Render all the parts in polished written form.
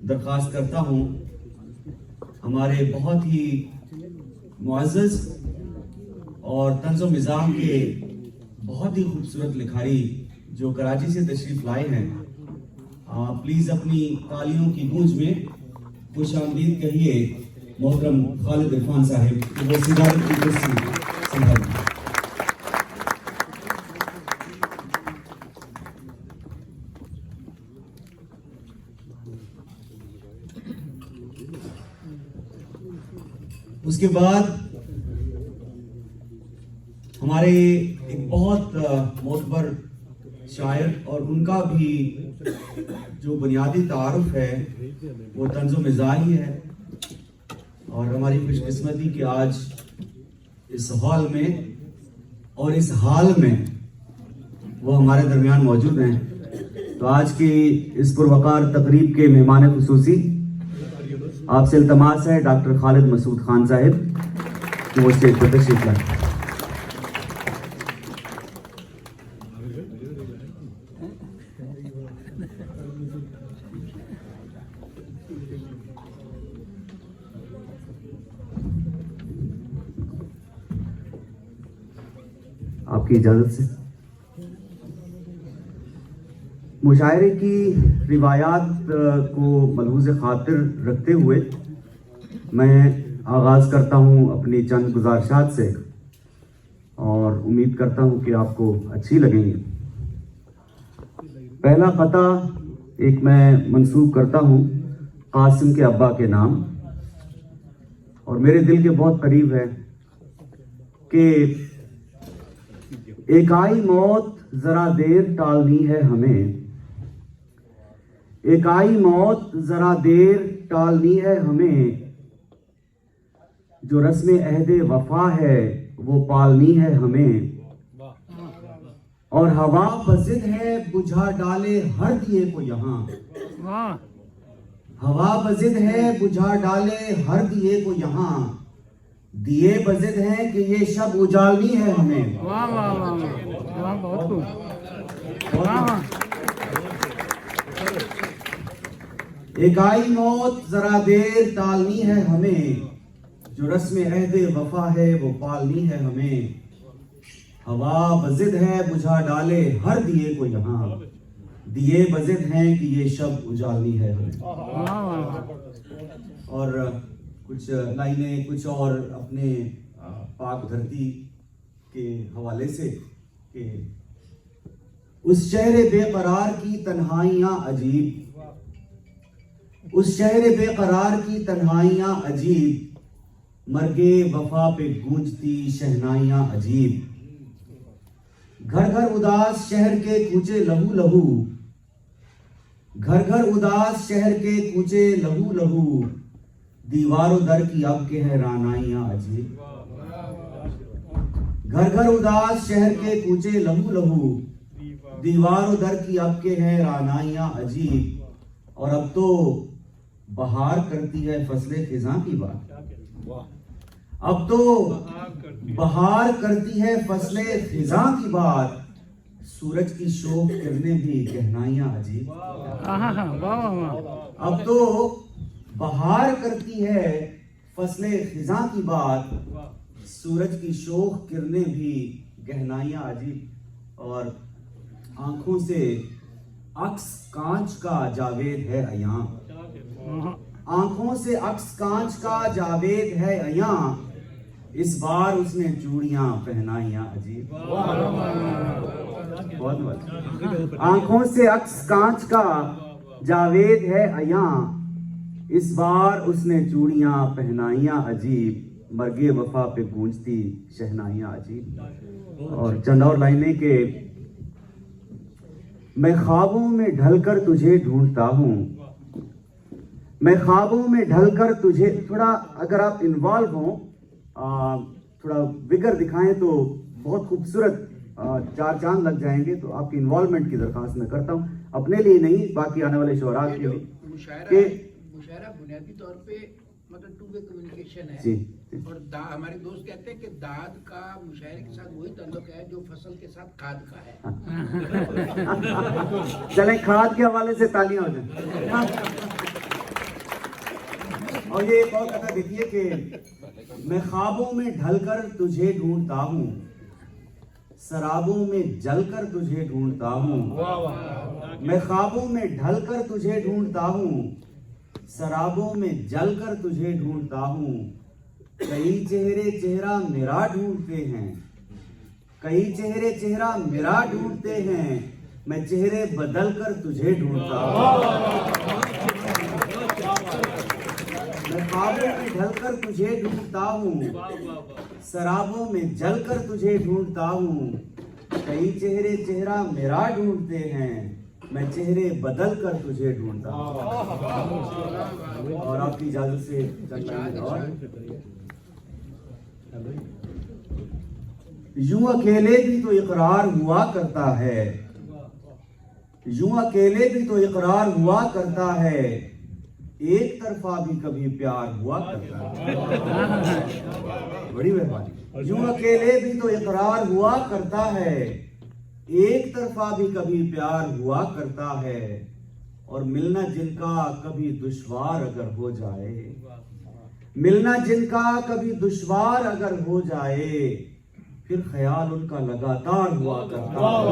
दरख्वास्त करता हूँ हमारे बहुत ही मुअज़्ज़ज़ और तंज़ो मिज़ाज के बहुत ही खूबसूरत लिखारी जो कराची से तशरीफ़ लाए हैं, प्लीज़ अपनी तालियों की गूंज में खुशामदीद कहिए मोहतरम खालिद इरफान साहिब कि वो सदारत की कुर्सी संभालें। उसके बाद हमारे एक बहुत मोतबर शायर और उनका भी जो बुनियादी तारुफ है वो तंज़ो मिज़ाज ही है, और हमारी खुशकिस्मती कि आज इस हॉल में और इस हाल में वो हमारे दरमियान मौजूद हैं। तो आज की इस पुरवकार तकरीब के मेहमान खुसूसी आपसे इल्तमास है डॉक्टर खालिद मसूद खान साहिब कि वो स्टेज पर तशरीफ लाएं। आपकी इजाजत से मुशायरे की रिवायात को मलहूज़ खातिर रखते हुए मैं आगाज़ करता हूँ अपनी चंद गुज़ारिशात से, और उम्मीद करता हूँ कि आपको अच्छी लगेंगी। पहला ख़ता एक मैं मंसूब करता हूँ कासिम के अब्बा के नाम, और मेरे दिल के बहुत करीब है कि एक आई मौत ज़रा देर टालनी है हमें, एक आई मौत ज़रा देर टालनी है हमें, जो रस्म अहदे वफा है वो पालनी है हमें, और हवा बज़िद है बुझा डाले हर दिए को यहाँ, हवा बज़िद है बुझा डाले हर दिए को यहाँ, दिए बज़िद हैं कि ये शब उजालनी है हमें। वाह वाह वाह, बहुत खूब। एक आई मौत जरा देर टालनी है हमें, जो रस्म अहदे वफा है वो पालनी है हमें, हवा बज़िद है बुझा डाले हर दिए को यहाँ, दिए बज़िद हैं कि ये शब उजालनी है हमें। और कुछ लाइनें कुछ और अपने पाक धरती के हवाले से कि उस शहर बेकरार की तन्हाइयाँ अजीब, उस शहर बेकरार की तन्हाइयाँ अजीब, मर्गे वफा पे गूंजती शहनाइयाँ अजीब, घर घर उदास शहर के कूचे लहू लहू, घर घर उदास शहर के कूचे लहू लहू, दीवारों दर की अब के है रानाइयाँ अजीब, घर घर उदास शहर के कूचे लहू लहू, दीवारों दर की अब के है रानाइयाँ अजीब, और अब तो बहार करती है फसले खिज़ां की बात, अब तो बहार करती है फसले खिज़ां की बात, सूरज की शोख किरणें भी गहनाइयाँ अजीब, अब तो बहार करती है फसले खिज़ां की बात, सूरज की शोख किरणें भी गहनाइयाँ अजीब, और आंखों से अक्स कांच का जावेद है अयां, आंखों से अक्स कांच का जावेद है अयां, इस बार उसने चूड़ियां पहनाइयां अजीब, बहुत बहुत। आंखों से अक्स कांच का जावेद है अयां, इस बार उसने चूड़ियां पहनाइयां अजीब, मर्गे वफा पे गूंजती शहनाइयां अजीब। और चंद और लाइनें के मैं ख्वाबों में ढलकर तुझे ढूंढता हूँ, मैं ख्वाबों में ढलकर तुझे, थोड़ा अगर आप इन्वॉल्व हों, थोड़ा विगर दिखाएं तो बहुत खूबसूरत चार चांद लग जाएंगे। तो आपकी इन्वॉल्वमेंट की दरख्वास्त मैं करता हूँ, अपने लिए नहीं बाकी आने वाले शोहरा के लिए। मुशायरा बुनियादी तौर पे मतलब टू वे कम्युनिकेशन है जी, और हमारे दोस्त कहते हैं कि दाद का मुशायरे के साथ वही ताल्लुक है जो फसल के साथ खाद का है। चलें खाद के हवाले से तालियां हो जाए। और ये एक और कथा देखिए कि मैं ख्वाबों में ढलकर तुझे ढूंढता हूँ, शराबों में जलकर तुझे ढूंढता हूँ। मैं ख्वाबों में ढलकर तुझे ढूंढता हूँ, शराबों में जलकर तुझे ढूंढता हूँ। कई चेहरे चेहरा मेरा ढूंढते हैं, कई चेहरे चेहरा मेरा ढूंढते हैं। मैं चेहरे बदल कर तुझे ढूंढता हूँ। मैं ख्वाबों में ढलकर तुझे ढूंढता हूँ, शराबों में जलकर तुझे ढूंढता हूँ। कई चेहरे चेहरा मेरा ढूंढते हैं, मैं चेहरे बदल कर तुझे ढूंढता हूँ। और आपकी इजाजत से चलते और यूं अकेले भी तो इकरार हुआ करता है, यूं अकेले भी तो इकरार हुआ करता है। एक तरफा भी कभी प्यार हुआ करता है। बड़ी मेहरबानी। यूं अकेले भी तो इकरार हुआ करता है, एक तरफा भी कभी प्यार हुआ करता है। और मिलना जिनका कभी दुश्वार अगर हो जाए, मिलना जिनका कभी दुश्वार अगर हो जाए, फिर ख्याल उनका लगातार हुआ करता है।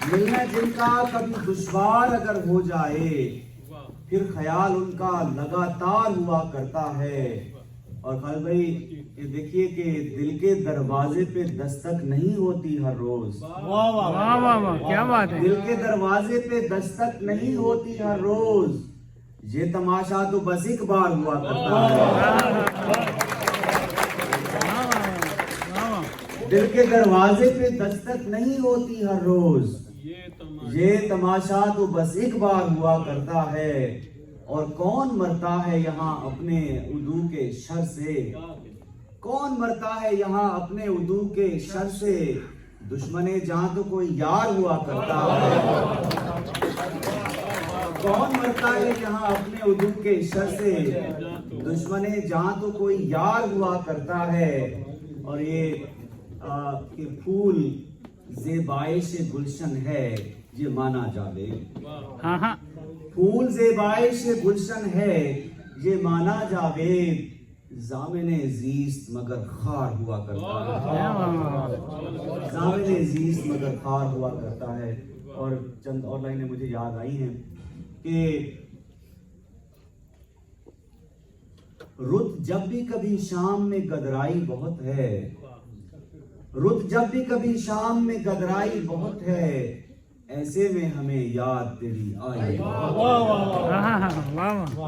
मिलना जिनका कभी दुश्वार अगर हो जाए, फिर ख्याल उनका लगातार हुआ करता है। और खालिद भाई ये देखिए कि दिल के दरवाजे पे दस्तक नहीं होती हर रोज। वाह वाह वाह वाह वाह, क्या बात है। दिल के दरवाजे पे दस्तक नहीं होती हर रोज, ये तमाशा तो बस एक बार हुआ करता है। दिल के दरवाजे पे दस्तक नहीं होती हर रोज, ये तमाशा तो बस एक बार हुआ करता है। और कौन मरता है यहाँ अपने उदू के शर से, कौन मरता है यहाँ अपने उदू के शर से। दुश्मने जहाँ तो कोई यार हुआ करता है। कौन मरता है यहाँ अपने उदू के शर से, दुश्मने जहाँ तो कोई यार हुआ करता है। और ये फूल ज़ेबाइश गुलशन है, ये माना जावे। हाँ हाँ, फूल ज़ेबाइश गुलशन है, ये माना जावे। ज़ामिने ज़ीस्त मगर खार हुआ करता है। ज़ामिने ज़ीस्त मगर खार हुआ करता है। और चंद और लाइनें मुझे याद आई हैं कि रुत जब भी कभी शाम में गदराई बहुत है, रुत जब भी कभी शाम में गदराई बहुत है। ऐसे में हमें याद तेरी आई।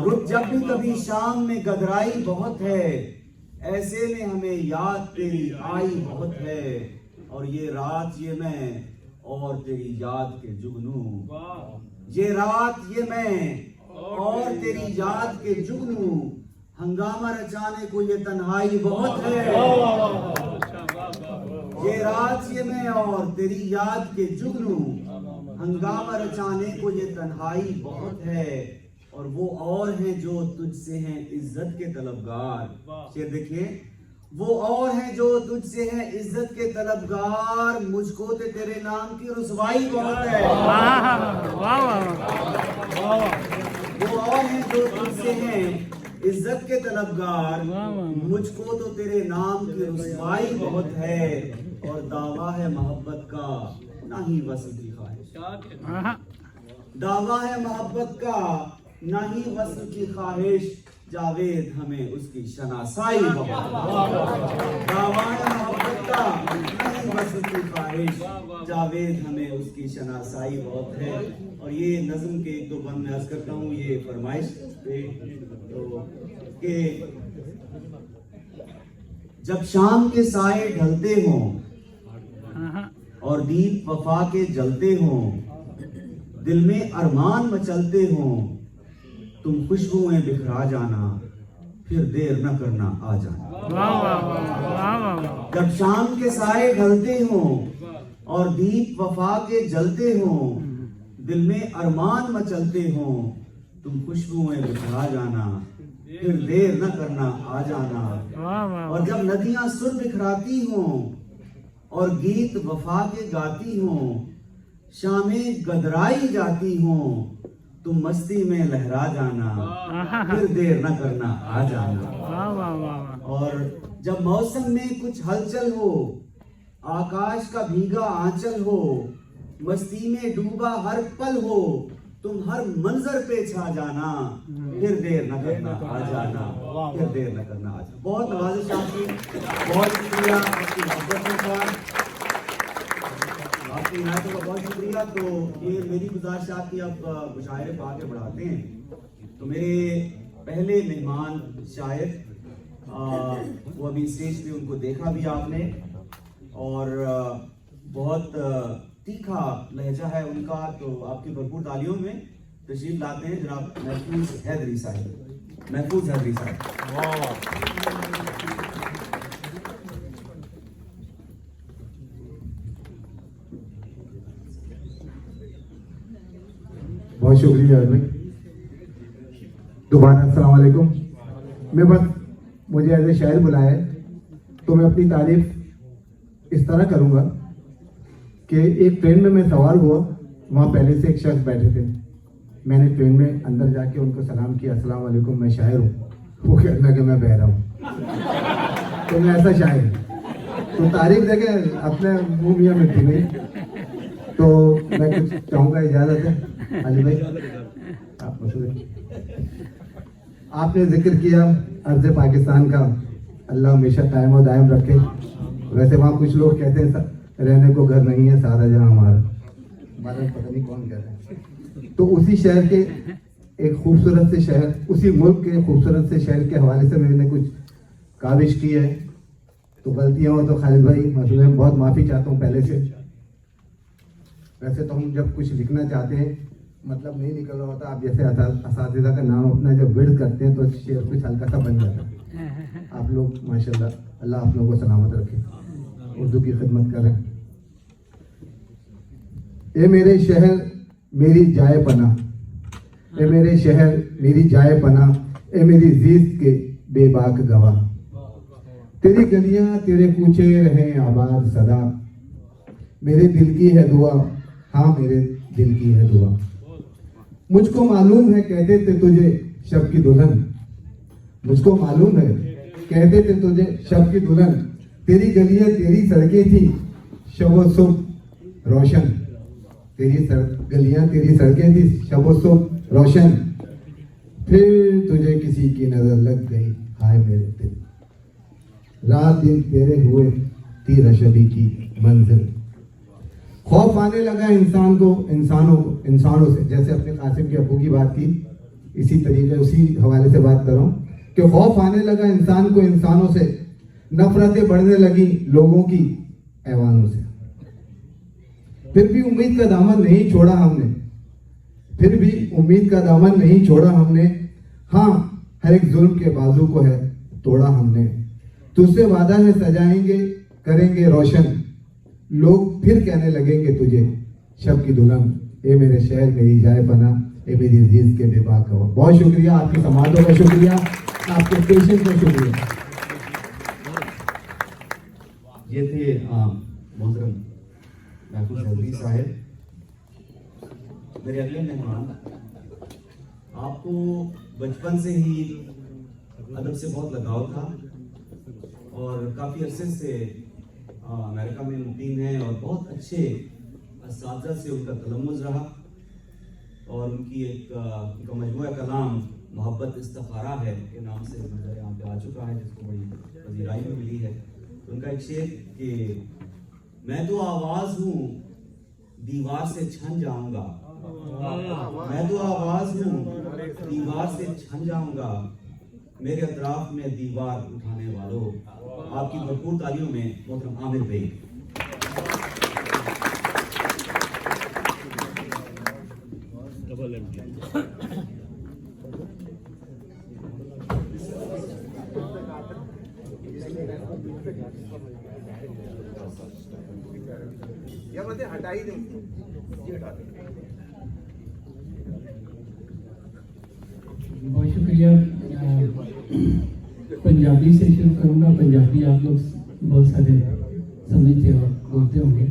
रुत जब भी कभी शाम में गदराई बहुत है, ऐसे में हमें याद तेरी आई बहुत है। और ये रात ये मैं और तेरी याद के जुगनू, ये रात ये मैं और तेरी याद के जुगनू। हंगामा रचाने को ये तन्हाई बहुत है। ये रात ये मैं और तेरी याद के जुगनू, हंगामा रचाने को ये तन्हाई बहुत है। और वो और हैं जो तुझसे हैं इज्जत के तलबगार। ये देखिए, वो और हैं जो तुझसे हैं इज्जत के तलबगार। मुझको तो तेरे नाम की रुसवाई बहुत है। वो और हैं जो तुझसे हैं इज्जत के तलबगार। मुझको तो तेरे नाम की रुसवाई बहुत है। और दावा है मोहब्बत का ना ही वस्ल की ख्वाहिश, दावा है मोहब्बत का ना ही वस्ल की ख्वाहिश। जावेद हमें उसकी शनासाई बहुत। दावा है मोहब्बत का ना ही वस्ल की ख्वाहिश, जावेद हमें उसकी शनासाई बहुत है। और ये नज़्म के एक दो बंद मैं अर्ज करता हूँ, ये फरमाइश पे तो कि जब शाम के साए ढलते हों और दीप वफा के जलते हों, दिल में अरमान मचलते हों, तुम खुशबुएं बिखरा जाना, फिर देर न करना आ जाना। जब शाम के साए ढलते हों और दीप वफा के जलते हों, दिल में अरमान मचलते हों, तुम खुशबुएं बिखरा जाना, फिर देर न करना आ जाना। और जब नदियां सुर बिखराती हों और गीत वफा के गाती हों, शामें गदराई जाती हों, तुम मस्ती में लहरा जाना, फिर देर न करना आ जाना। वाह वाह वाह वाह। और जब मौसम में कुछ हलचल हो, आकाश का भीगा आंचल हो, मस्ती में डूबा हर पल हो, तुम हर मंजर पे छा जाना, फिर देर न करना आ जाना, फिर देर न करना आ जाना। बहुत नवाजिश आपकी, बहुत शुक्रिया आपकी मोहब्बतों का, आपकी इनायतों का बहुत शुक्रिया। तो ये मेरी गुजारिश आपकी, अब मुशायरे को आगे बढ़ाते हैं। तो मेरे पहले मेहमान शायर, वो अभी स्टेज पे, उनको देखा भी आपने, और बहुत तीखा लहजा है उनका। तो आपकी भरपूर तालियों में तशरीफ लाते हैं जनाब महफूज हैदरी साहब। महफूज हैदरी साहब। बहुत शुक्रिया भाई, दोबारा अस्सलाम वालेकुम। मैं बस, मुझे एज ए शायर बुलाया है तो मैं अपनी तारीफ इस तरह करूंगा कि एक ट्रेन में मैं सवार हुआ, वहाँ पहले से एक शख्स बैठे थे, मैंने ट्रेन में अंदर जाके उनको सलाम किया, अस्सलाम वालेकुम, मैं शायर हूँ। वो कहने लगे मैं बहरा हूँ। तो मैं ऐसा शायर हूँ। तो तारीफ देखे अपने मुँह मियाँ मिट्टी में। तो मैं कुछ चाहूँगा, इजाज़त है अली भाई, आप मशहूर। आपने जिक्र किया अर्ज़ पाकिस्तान का, अल्लाह हमेशा कायम और दायम रखे। वैसे वहाँ कुछ लोग कहते हैं रहने को घर नहीं है, सारा जहाँ हमारा पता नहीं कौन कहता है। तो उसी शहर के एक खूबसूरत से शहर, उसी मुल्क के खूबसूरत से शहर के हवाले से मैंने कुछ काविश की है। तो गलतियाँ हो तो खालिद भाई मैं बहुत माफ़ी चाहता हूँ पहले से। वैसे तो हम जब कुछ लिखना चाहते हैं मतलब नहीं निकल रहा होता, आप जैसे असातिज़ा का नाम अपना जब विर्द करते हैं तो शेर कुछ हल्का सा बन जाता है। आप लोग माशाल्लाह, अल्लाह आप लोगों को सलामत रखे, उर्दू की खिदमत करें। ए मेरे शहर मेरी जाए पना, ए मेरे शहर मेरी जाए पना, ए मेरी जीत के बेबाक गवाह, तेरी गलियां तेरे कूचे रहें आबाद सदा, मेरे दिल की है दुआ, हाँ मेरे दिल की है दुआ। मुझको मालूम है कहते थे तुझे शब की दुल्हन, मुझको मालूम है कहते थे तुझे शब की दुल्हन, तेरी गलियां तेरी सड़कें थी शब सुबह रोशन, तेरी गलियां तेरी सड़कें थी शब सुबह रोशन, फिर तुझे किसी की नजर लग गई हाय मेरे दिल, रात दिन तेरे हुए थी रशबी की मंजिल। खौफ आने लगा इंसानों से, जैसे अपने कासिम के अबू की बात की, इसी तरीके उसी हवाले से बात कर रहा हूँ कि खौफ आने लगा इंसान को इंसानों से, नफरतें बढ़ने लगी लोगों की ऐवानों से, फिर भी उम्मीद का दामन नहीं छोड़ा हमने, फिर भी उम्मीद का दामन नहीं छोड़ा हमने, हाँ हर एक जुल्म के बाजू को है तोड़ा हमने, तुझसे वादा है सजाएंगे करेंगे रोशन, लोग फिर कहने लगेंगे तुझे शब की दुल्हन, ए मेरे शहर मेरी जाए पना, ए मेरी अजीज के बेबाक हो। बहुत शुक्रिया, आपकी समातों का शुक्रिया, आपके पेशेंस का शुक्रिया। ये थे मोहतरम महफूज हैदरी साहब। मेरे अगले मेहमान, आपको बचपन से ही अदब से बहुत लगाव था और काफ़ी अरसे से अमेरिका में मुकीम हैं और बहुत अच्छे असातिज़ा से उनका तलम्मुज़ रहा और उनकी उनका मजमूआ कलाम मोहब्बत इस्तखारा है के नाम से नजर यहाँ पे आ चुका है, जिसको बड़ी पजीराई भी मिली है। तो उनका एक शेर कि मैं तो आवाज़ हूँ दीवार से छन जाऊंगा, मैं तो आवाज़ हूँ दीवार से छन जाऊंगा, मेरे अतराफ में दीवार उठाने वालों। आपकी भरपूर तालियों में मोहतरम आमिर भाई। हटाई दें, बहुत शुक्रिया। पंजाबी से शुरू करूँगा। पंजाबी आप लोग बहुत सारे समझते और बोलते होंगे।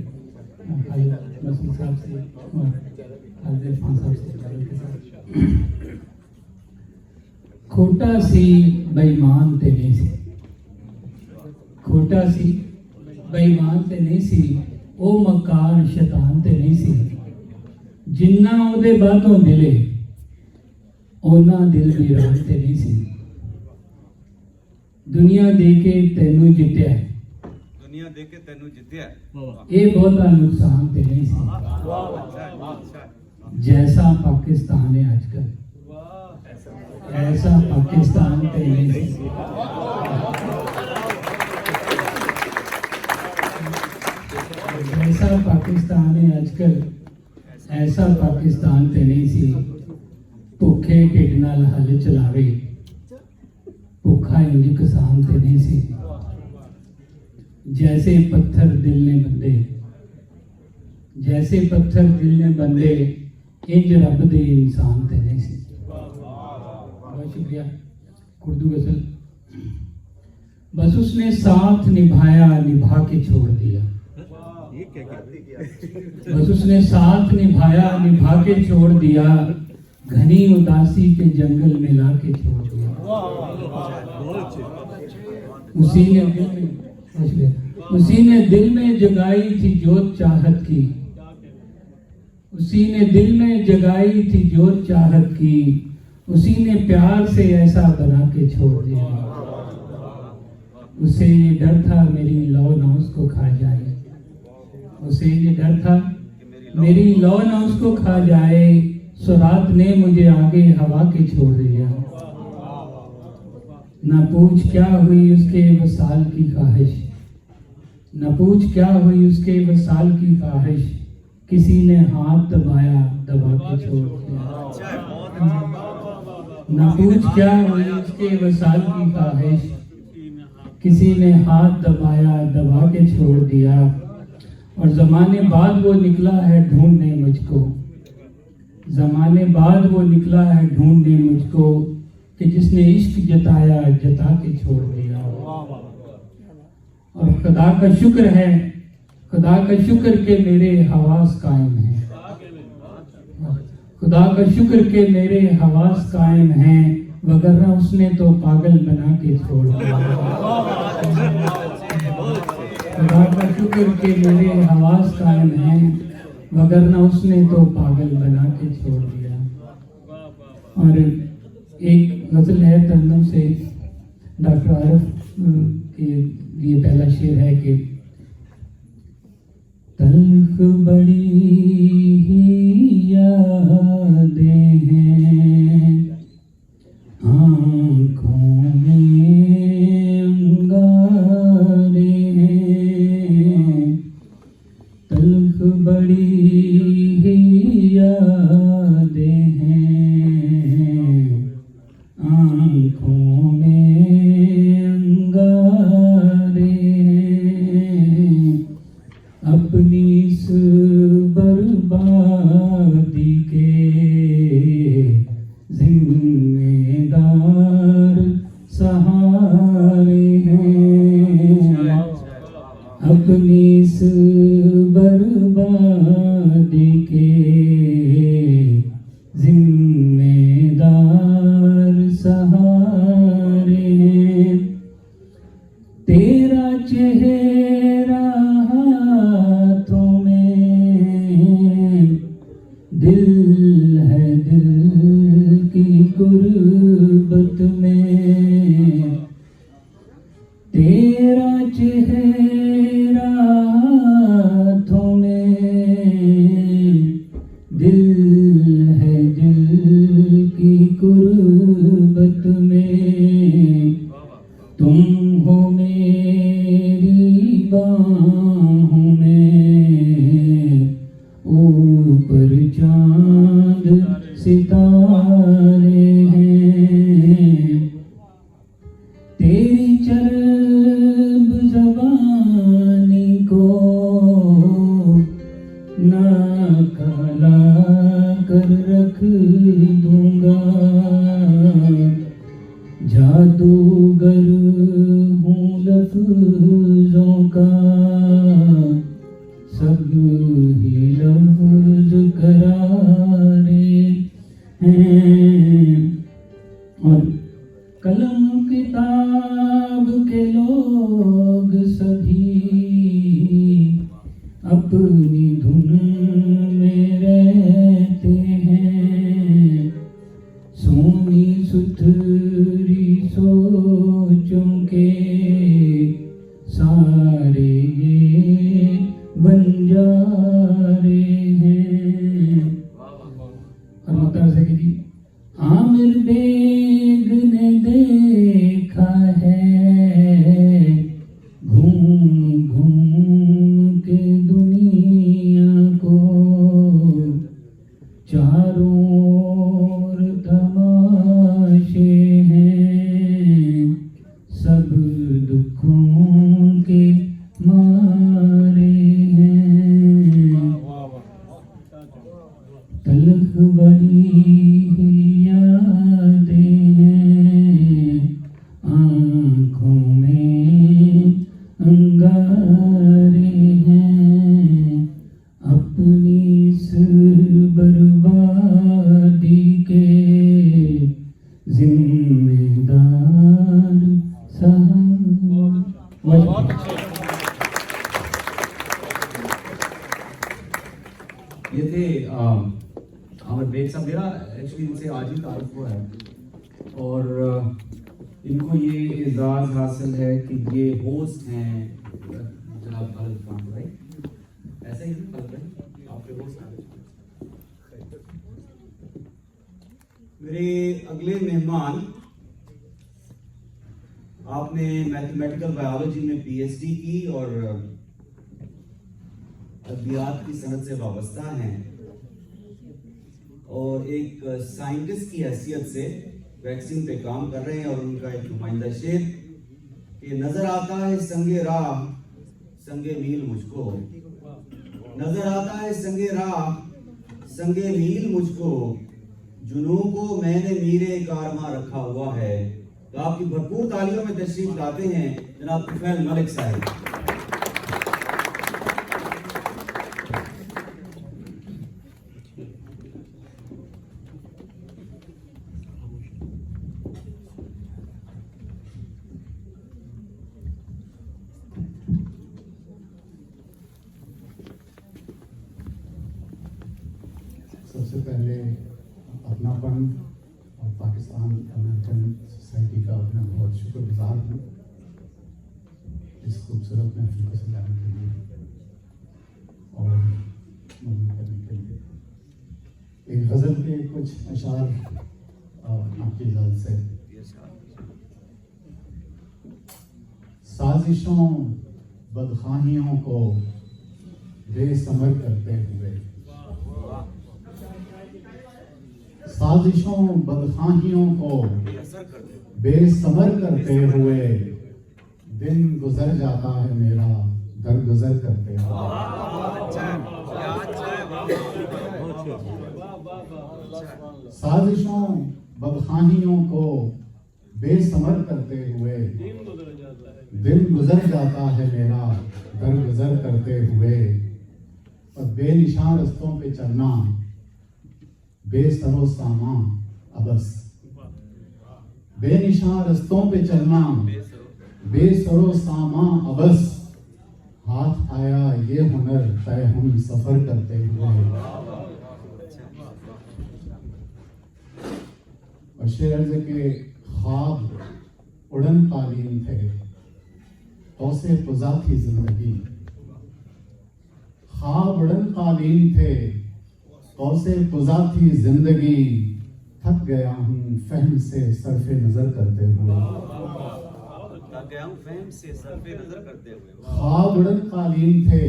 मसूद साहब से और खालिद इरफान साहब से इजाज़त के साथ। खोटा सी बेईमान ते नहीं सी, खोटा सी बेईमान ते नहीं सी, ओ मकार शैतान ते नहीं सी, जिन्ना ओदे बातों दिले ओना दिल वीरान ते नहीं सी। दुनिया दे के तेनू जित्या है, दुनिया देख के तेनू जित्या है। ये बहुता नुकसान ते नहीं सी। जैसा पाकिस्तान है आजकल, ऐसा पाकिस्तान ते नहीं सी। जैसा पाकिस्तान है आजकल, ऐसा पाकिस्तान ते नहीं सी। भुखे ढिड नाल हल चलावे, भुखा इंज किसान ते नहीं सी। जैसे पत्थर दिल ने बंदे, जैसे पत्थर दिल ने बंदे, इंज रब दे इंसान ते नहीं सी। बहुत शुक्रिया। उर्दू गजल। बस उसने साथ निभाया, निभा के छोड़ दिया। बस उसने साथ निभाया, निभा के छोड़ दिया, घनी उदासी के जंगल में ला के छोड़ दिया। उसी ने दिल में जगाई थी जोत चाहत की, उसी ने दिल में जगाई थी जोत चाहत की, उसी ने प्यार से ऐसा बना के छोड़ दिया। उसे ये डर था मेरी लौ ना उसको खा जाए, उसे ये डर था मेरी लौ ना उसको खा जाए, सो रात ने मुझे आगे हवा के छोड़ दिया। न पूछ क्या हुई उसके वसाल की ख्वाहिश, न पूछ क्या हुई उसके वसाल की ख्वाहिश, किसी ने हाथ दबाया दबा के छोड़ दिया। न पूछ क्या हुई उसके वसाल की ख्वाहिश, किसी ने हाथ दबाया दबा के छोड़ दिया। और जमाने बाद वो निकला है ढूंढने मुझको, जमाने बाद वो निकला है ढूंढने मुझको, कि जिसने इश्क जताया जता के छोड़ दिया। और खुदा का शुक्र है, खुदा का शुक्र के मेरे हवास कायम हैं, खुदा का शुक्र के मेरे हवास कायम हैं, वगरना उसने तो पागल बना के छोड़ दिया। खुदा का शुक्र के मेरे हवास कायम हैं, वगरना उसने तो पागल बना के छोड़ दिया। और एक गजल है तंदम से, डॉक्टर आरिफ के लिए पहला शेर है कि तल्ख बड़ी ही यादें हैं, आँखों में अंगारे हैं, तल्ख बड़ी ही यादें हैं, आँखों में अंगारे हैं, अपनी इस बर्बादी के जिम्मेदार सहारे हैं, अपनी इस बर्बादी के जिम्मेदार सहारे हैं। तेरा चेहरा हाथों में, दिल है दिल की गुर्बत में, तेरा चेहरा हाथों में, दिल है दिल की गुर्बत में, तुम हो मेरी बाहों में, ऊपर चांद सितारे हैं, तेरी चरब ज़बानी को ना काला कर रख दूंगा, जादूगर हूँ लफ्ज़ों का, सब ही लफ्ज़ हैं और कलम किताब के लोग सभी अपनी धुन में रहते हैं। सोनी सुथरी सोचों के सारे ये बंजारे हैं। और मुख्तार से जी, आमिर बेग ने देखा है घूम घूम के दुनिया को, चारों ओर तमाशे हैं, सब दुखों के मारे हैं। तलख बड़ी यादें हैं, आँखों में अंगारे हैं, अपनी इस बर्बादी के जिम्मेदार साहब। ये थे अमर बेग साहब। मेरा एक्चुअली इनसे आज ही तारुफ हुआ है और इनको ये एजाज़ हासिल है कि ये होस्ट हैं जनाब खालिद खान भाई। ऐसा ही खालिद भाई आपके होस्ट हैं। मेरे अगले मेहमान, आपने मैथमेटिकल बायोलॉजी में पीएचडी की और अद्वियात की सनत से वाबस्ता हैं और एक साइंटिस्ट की हैसियत से वैक्सीन पे काम कर रहे हैं। और उनका एक नुमाइंदा शेर कि नजर आता है संगे राह संगे मील मुझको, नजर आता है संगे राह संगे मील मुझको, जुनू को मैंने मीरे कारमां रखा हुआ है। तो आपकी भरपूर तालियों में तशरीफ लाते हैं जनाब तुफैल मलिक साहब। सबसे पहले अपनापन और पाकिस्तान अमेरिकन सोसाइटी का अपना बहुत शुक्रगुजार हूँ इस खूबसूरत महफिल को सजाने के लिए और मदद करने के लिए। एक गज़ल के कुछ अशार आपकी इजाज़त से। साजिशों बदखाहियों को बेसमर करते हुए, साजिशों बदखाहियों को बेसमर करते हुए, दिन गुजर जाता है मेरा दरगुजर करते हुए। साजिशों बदखाहियों को बेसमर करते हुए, दिन गुजर जाता है मेरा दरगुजर करते हुए। और बेनिशान रस्तों पे चलना बेसरो सामा अबस, बेनिशान रस्तों पे चलना बेसरो सामा अबस, हाथ आया ये हुनर तय हम सफर करते हुए। और शेर अर्ज़ के ख्वाब उड़न तालीम थे, औसे फ़ज़ा थी जिंदगी। ख्वाब उड़न तालीम थे, औसे फ़ज़ा थी जिंदगी। थक गया हूँ फहम से सरफे नजर करते हुए। ख्वाब उड़न तालीम थे,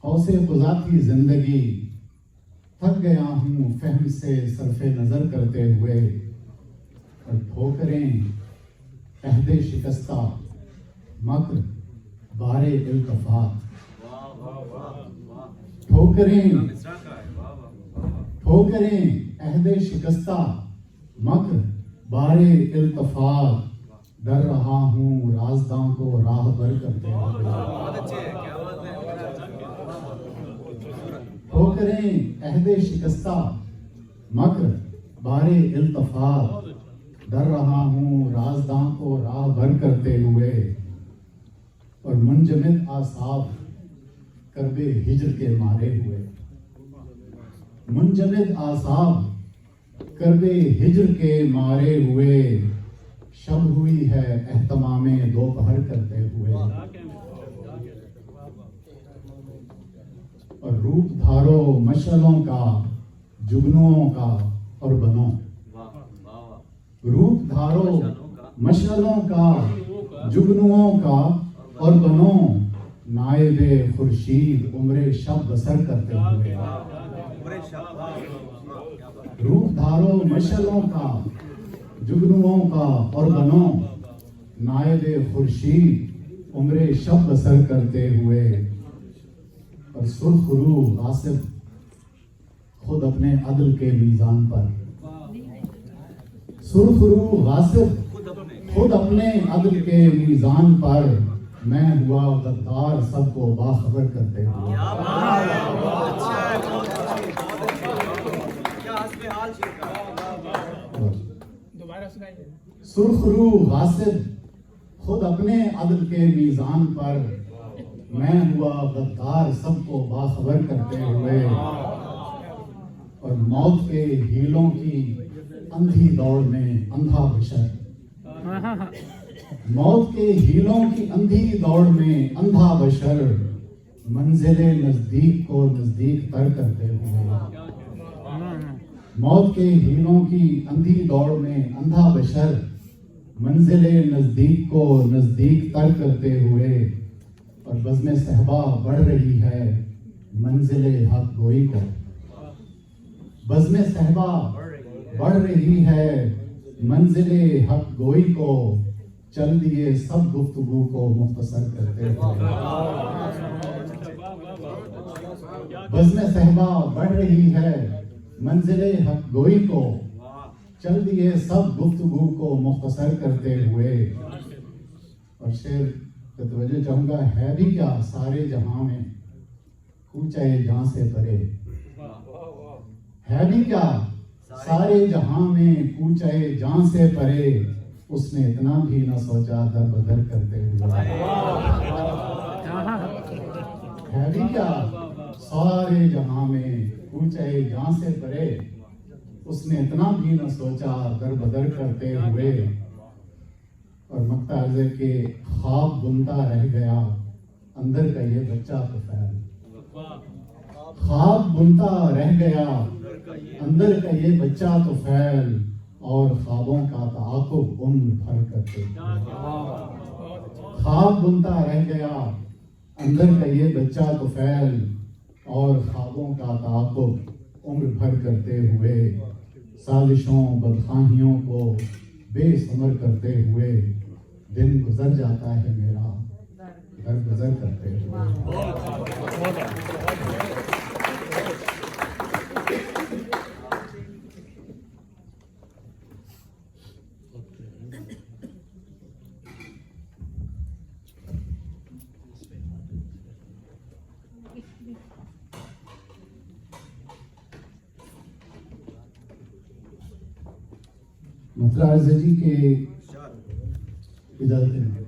औसे फ़ज़ा थी जिंदगी। थक गया हूँ फहम से सरफे नजर करते हुए। और ठोकरें अहदे शिकस्ता मक्र बारे इल्तफात, ठोकरें ठोकरें अहदे शिकस्ता मक्र बारे इल्तफात। डर रहा हूँ राज़दां को राहबर करते हुए। ठोकरें अहदे शिकस्ता मक्र बारे इल्तफात डर रहा हूँ राजदां को राह भर करते हुए, और मुंजमिद आसाब करबे हिज्र के मारे हुए। मुंजमिद आसाब करबे हिज्र के मारे हुए, शब हुई है एहतमामे दोपहर करते हुए। और रूप धारो मशलों का जुगनुओं का और बनो, रूप धारो मशलों का जुगनुओं का और बनो, नायबे खुर्शीद उम्रे शब बसर करते हुए। रूप धारो मशलों का जुगनुओं का और बनो, नायबे खुर्शीद उम्रे शब बसर करते हुए। और सुरखरू गासिब खुद अपने अदल के मीज़ान पर, सुरखरू गासिब खुद अपने अदल के मीज़ान पर, मैं हुआ गद्दार सबको बाखबर करते हुए। सुरखरू गासिब खुद अपने अदल के मीज़ान पर, मैं हुआ गद्दार सबको बाखबर करते हुए। और मौत के हीलों की अंधी दौड़ में अंधा बशर, मौत के हीलों की अंधी दौड़ में अंधा बशर, मंजिले नजदीक को नजदीक तर करते हुए। मौत के हीलों की अंधी दौड़ में अंधा बशर, मंजिले नजदीक को नजदीक तर करते हुए। और बज़्म सहबा बढ़ रही है मंजिले हक गोई को, बज़्म सहबा बढ़ रही है मंजिले हक गोई को, चल दिए सब गुफ्तगू को मुख्तसर करते हुए। बज़्म सहबा बढ़ रही है मंजिले हक गोई को, चल दिए सब गुफ्तगू को मुख्तसर करते हुए। और शेर तो तवज्जो चाहूंगा, है भी क्या सारे जहां में कूचाए जहां से परे, है भी क्या सारे जहां में कूचाए जहां से परे, उसने इतना भी न सोचा दर बदर करते हुए। है भी क्या सारे जहां में कूचाए जहां से परे, उसने इतना भी न सोचा दर बदर करते हुए। और मक्ता अर्ज़ है कि ख्वाब बुनता रह गया अंदर का ये बच्चा तो फैल, ख्वाब बुनता रह गया अंदर का ये बच्चा तो फैल, और ख्वाबों का ताक़ुब उम्र भर करते हुए। ख्वाब बुनता रह गया अंदर का ये बच्चा तो फैल, और ख्वाबों का ताक़ुब उम्र भर करते हुए। साजिशों बदखाहियों को बेसमर करते हुए, दिन गुजर जाता है मेरा घर गुजर करते हुए। मतलब अर्ज़ जी के इजाजत है।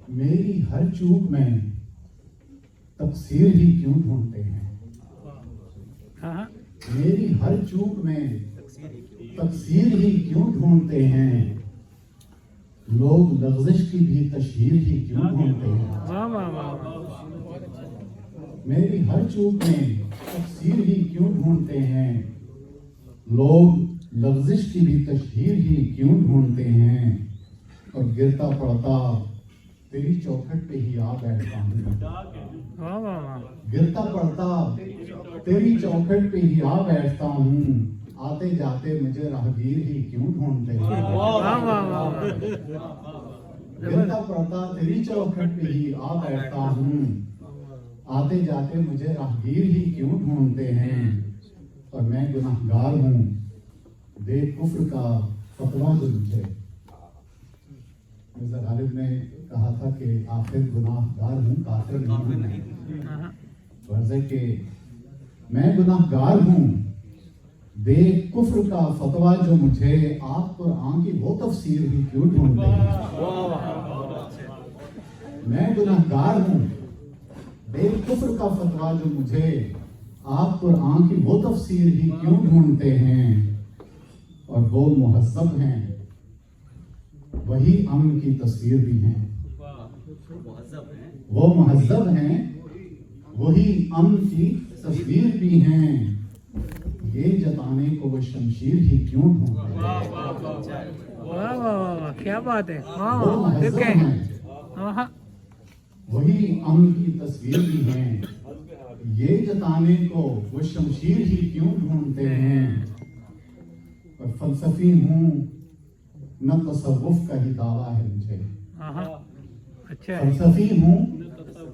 मेरी हर चूक में तकसीर ही क्यों ढूंढते हैं, मेरी हर चूक में तकसीर ही क्यों ढूंढते हैं, लोग लग़्ज़िश की भी तशहीर ही क्यों ढूंढते हैं। मेरी हर चूक में तकसीर ही क्यों ढूंढते हैं, लोग लग़्ज़िश की भी तशहीर ही क्यों ढूंढते हैं। और गिरता पड़ता तेरी चौखट पे ही आ बैठता हूँ, गिरता पड़ता तेरी चौखट पे ही आ बैठता हूँ, आते जाते मुझे राहगीर ही क्यों ढूंढते हैं। गिरता पड़ता तेरी चौखट पे ही आ बैठता हूँ, आते जाते मुझे राहगीर ही क्यों ढूंढते हैं। और मैं गुनाहगार हूँ दे कुफ्र का फतवा दो मुझे, मिर्जा गालिब ने कहा था कि आखिर गुनाहगार हूँ, काफिर नहीं हूँ। हाँ वर्ज़े के मैं गुनाहगार हूँ, बे कुफ्र का फतवा जो मुझे आप कुरान की वो तफसीर भी क्यों ढूंढते हैं। मैं गुनाहगार हूँ, बे कुफ्र का फतवा जो मुझे आप कुरान की वो तफसीर ही क्यों ढूंढते हैं। और वो मुहज़्ज़ब हैं, वही अमन की तस्वीर भी हैं। वो मुहज़्ज़ब हैं, वही अमन की तस्वीर भी हैं। ये जताने को वो शमशीर ही क्यों ढूंढते हैं। वाह वाह वाह वाह, क्या बात है। वाह वो वाह, मुहज़्ज़ब देखे हैं, हाँ वही अमन की तस्वीर भी हैं। ये जताने को वो शमशीर ही क्यों ढूंढते हैं। और फलसफी हूँ, न तसव्वुफ का ही दावा है मुझे। हाँ अच्छा है। फलसफी हूँ,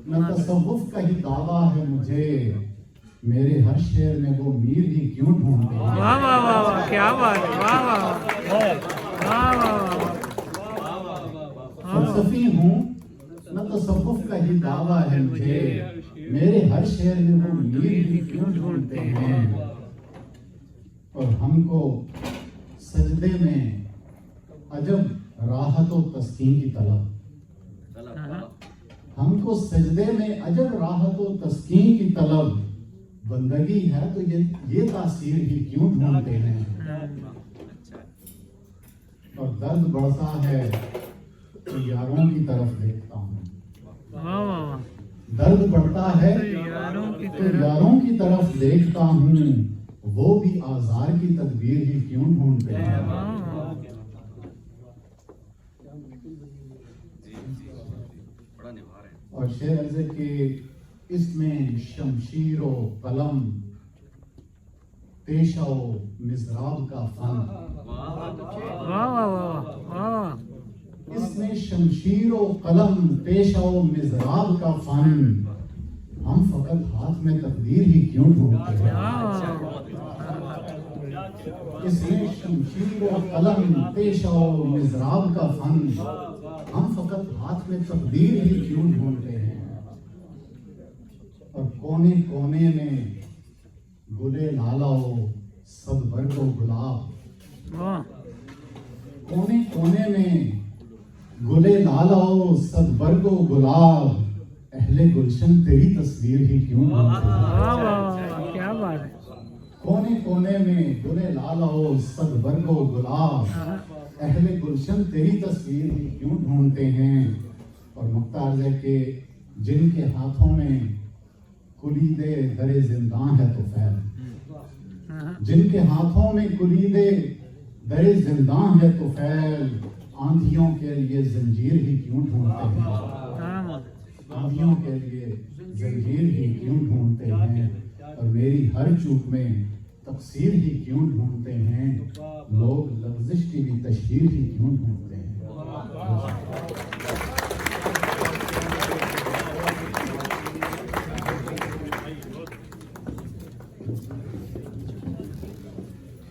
न तसव्वुफ का ही दावा है मुझे। मेरे हर शेर में वो मीर ही क्यों ढूंढते हैं। वाह वाह वाह वाह, क्या बात है। वाह वाह वाह वाह वाह। फलसफी हूँ, न तसव्वुफ का ही दावा है मुझे। मेरे हर शेर में वो मीर ही क्यों ढूंढते हैं। और हमको सजदे में अजब राहत व तस्कीन की तलब। हमको सजदे में अजब राहत व तस्कीन की तलब। बंदगी है तो ये तासीर ही क्यों ढूंढते हैं। और दर्द बढ़ता है तो यारों की तरफ देखता हूँ। वाह वाह वाह, दर्द बढ़ता है यारों की तो तरफ। यारों की तरफ देखता हूँ। वो भी आजार की तदबीर ही क्यों ढूंढते हैं। वाह वाह, और शेर अर्ज़े के इसमें शमशीर व कलम, पेशा व मिज़राब का फन। वाह वाह वाह वाह वाह। इसमें शमशीर व कलम, पेशा व मिज़राब का फन। हम फकत हाथ में तकदीर ही क्यों ढूंढते हैं। इसमें शमशीर व कलम, पेशा व मिज़राब का फन। हम फकत हाथ में तकदीर ही क्यों ढूंढते हैं। और कोने कोने में गुले लालाओ सब बरगो गुलाब। वाह कोने कोने में गुले लालाओ सब बरगो गुलाब। अहले गुलशन तेरी तस्वीर ही क्यों ढूंढते हैं। वाह वाह वाह, क्या बात है। कोने कोने में गुले लालाओ सब बरगो गुलाब। अहले गुलशन तेरी तस्वीर ही क्यों ढूंढते हैं। और मुख्तार है कि जिनके हाथों में कुलीदे दरे जिंदां है तो फैल। जिनके हाथों में कुलीदे दरे जिंदां है तो फैल। आंधियों के लिए जंजीर ही क्यों ढूंढते हैं। आंधियों के लिए जंजीर ही क्यों ढूंढते हैं। और मेरी हर चूक में तकसीर ही क्यों ढूंढते हैं। लोग लफ्जिश की भी तशहीर ही क्यों ढूंढते हैं।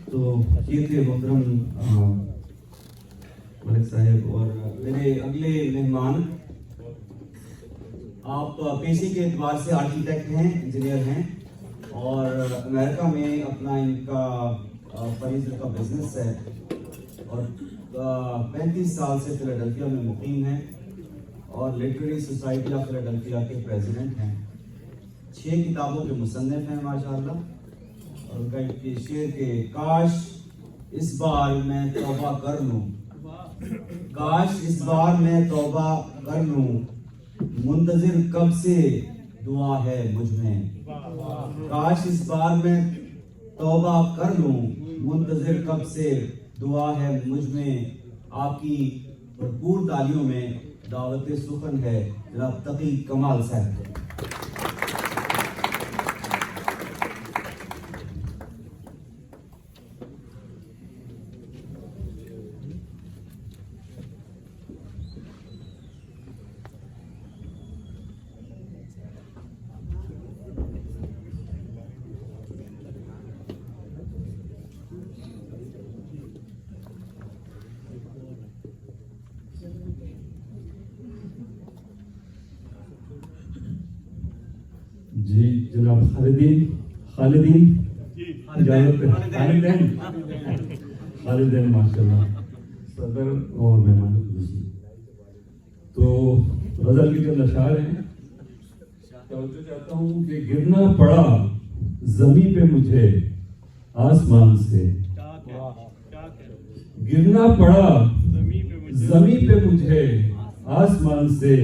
तो ये थे मोहतरम मलिक साहब। और मेरे अगले मेहमान, आप पेशे के एतबार से आर्किटेक्ट हैं, इंजीनियर हैं और अमेरिका में अपना इनका फर्नीचर का बिजनेस है और 35 साल से फिलाडेल्फिया में मुकीम हैं और लिटरेरी सोसाइटी ऑफ फिलाडेल्फिया के प्रेसिडेंट हैं। 6 किताबों के मुसन्निफ हैं माशाअल्लाह। और उनका एक शेर के काश इस बार मैं तौबा कर लूं, काश इस बार मैं तौबा कर लूं, मुंतजिर कब से दुआ है मुझ में। काश इस बार मैं तौबा कर लूं, मुंतजिर कब से दुआ है मुझ में। आपकी भरपूर तालियों में दावत सुखन है जनाब तकी कमाल साहब। जी जनाब खालिदीन माशाल्लाह सदर और मेहमान खुशी। तो गजल के जो अशार हैं, तवज्जो चाहता हूँ कि गिरना पड़ा जमीन पे मुझे आसमान से, गिरना पड़ा जमीन पे मुझे आसमान से,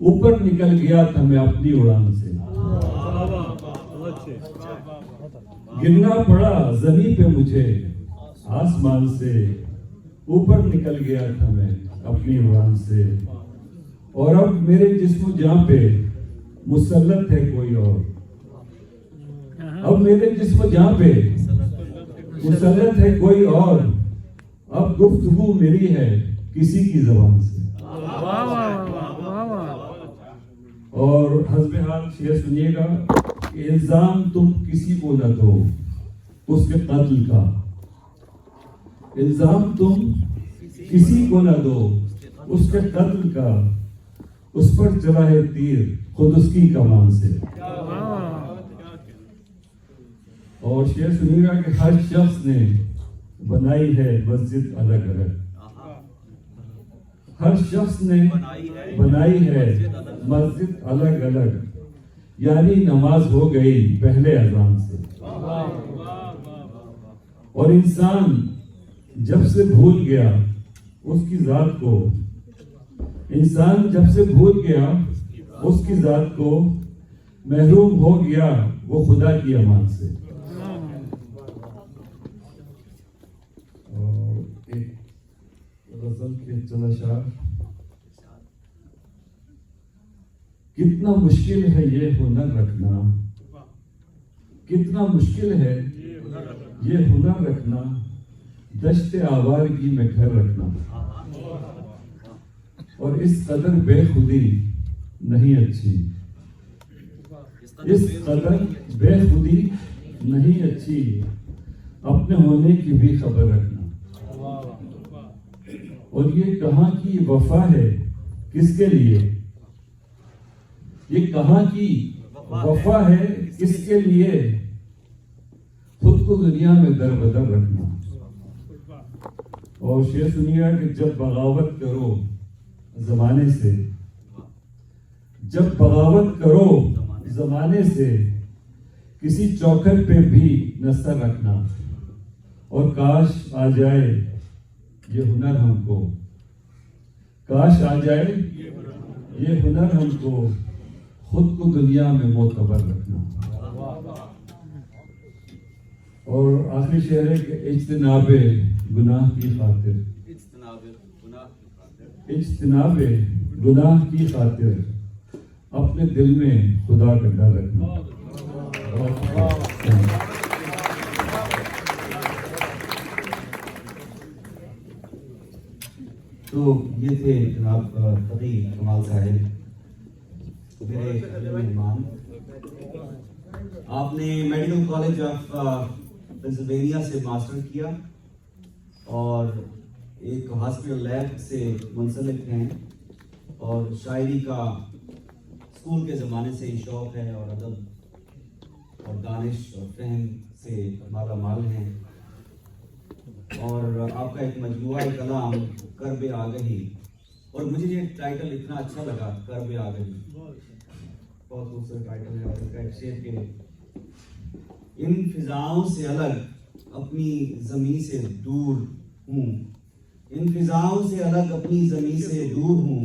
ऊपर निकल गया था मैं अपनी उड़ान से। गिरना पड़ा जमीन पे मुझे आसमान से, ऊपर निकल गया था मैं अपनी उड़ान से। और अब मेरे जिस्म जान पे मुसल्लत है कोई और, अब मेरे जिस्म जान पे मुसल्लत है कोई और, अब गुफ्तगू मेरी है किसी की ज़बान से। और हस्बे हाल शेर सुनिएगा, इल्जाम तुम किसी को न दो उसके कत्ल का, इल्जाम तुम किसी को न दो उसके कत्ल का, उस पर चला है तीर खुद उसकी कमान से। और शेर सुनिएगा कि हर शख्स ने बनाई है मस्जिद अलग अलग, हर शख्स ने बनाई है मस्जिद अलग अलग, यानी नमाज हो गई पहले अजान से। और इंसान जब से भूल गया उसकी जात को, इंसान जब से भूल गया उसकी जात को, महरूम हो गया वो खुदा की अमान से। और एक गजल के चंद अशार, कितना मुश्किल है ये हुनर रखना, कितना मुश्किल है ये हुनर रखना, दश्ते आवारगी में घर रखना। और इस कदर बेखुदी नहीं अच्छी, इस कदर बेखुदी नहीं अच्छी, अपने होने की भी खबर रखना। और ये कहाँ की वफा है किसके लिए, ये कहाँ की वफा है किसके लिए, खुद को दुनिया में दर बदर रखना। और शेर सुनिएगा कि जब बगावत करो जमाने से, जब बगावत करो जमाने से, किसी चौखट पे भी नजर रखना। और काश आ जाए ये हुनर हमको, काश आ जाए ये हुनर हमको, खुद को दुनिया में मोतबर रखना। और आखिरी शेर है कि इज्तिनाबे गुनाह की खातिर, इज्तिनाबे गुनाह की खातिर, अपने दिल में खुदा का डर रखना। तो ये थे जनाब तकी कमाल साहिब, मेरे मेहमान। आपने मेडिकल कॉलेज ऑफ पेंसिल्वेनिया से मास्टर किया और एक हॉस्पिटल लैब से मुंसलिक हैं, और शायरी का स्कूल के ज़माने से ही शौक़ है, और अदब और दानिश और फहम से माला माल हैं। और आपका एक मजमुआ कलाम करबे आ गई, और मुझे ये टाइटल इतना अच्छा लगा, करबे आ गई, बहुत खूबसूरत टाइटल है। और इसका एक शेर के, इन फिजाओं से अलग अपनी ज़मीं से दूर हूँ, इन फिजाओं से अलग अपनी ज़मीं से दूर हूँ,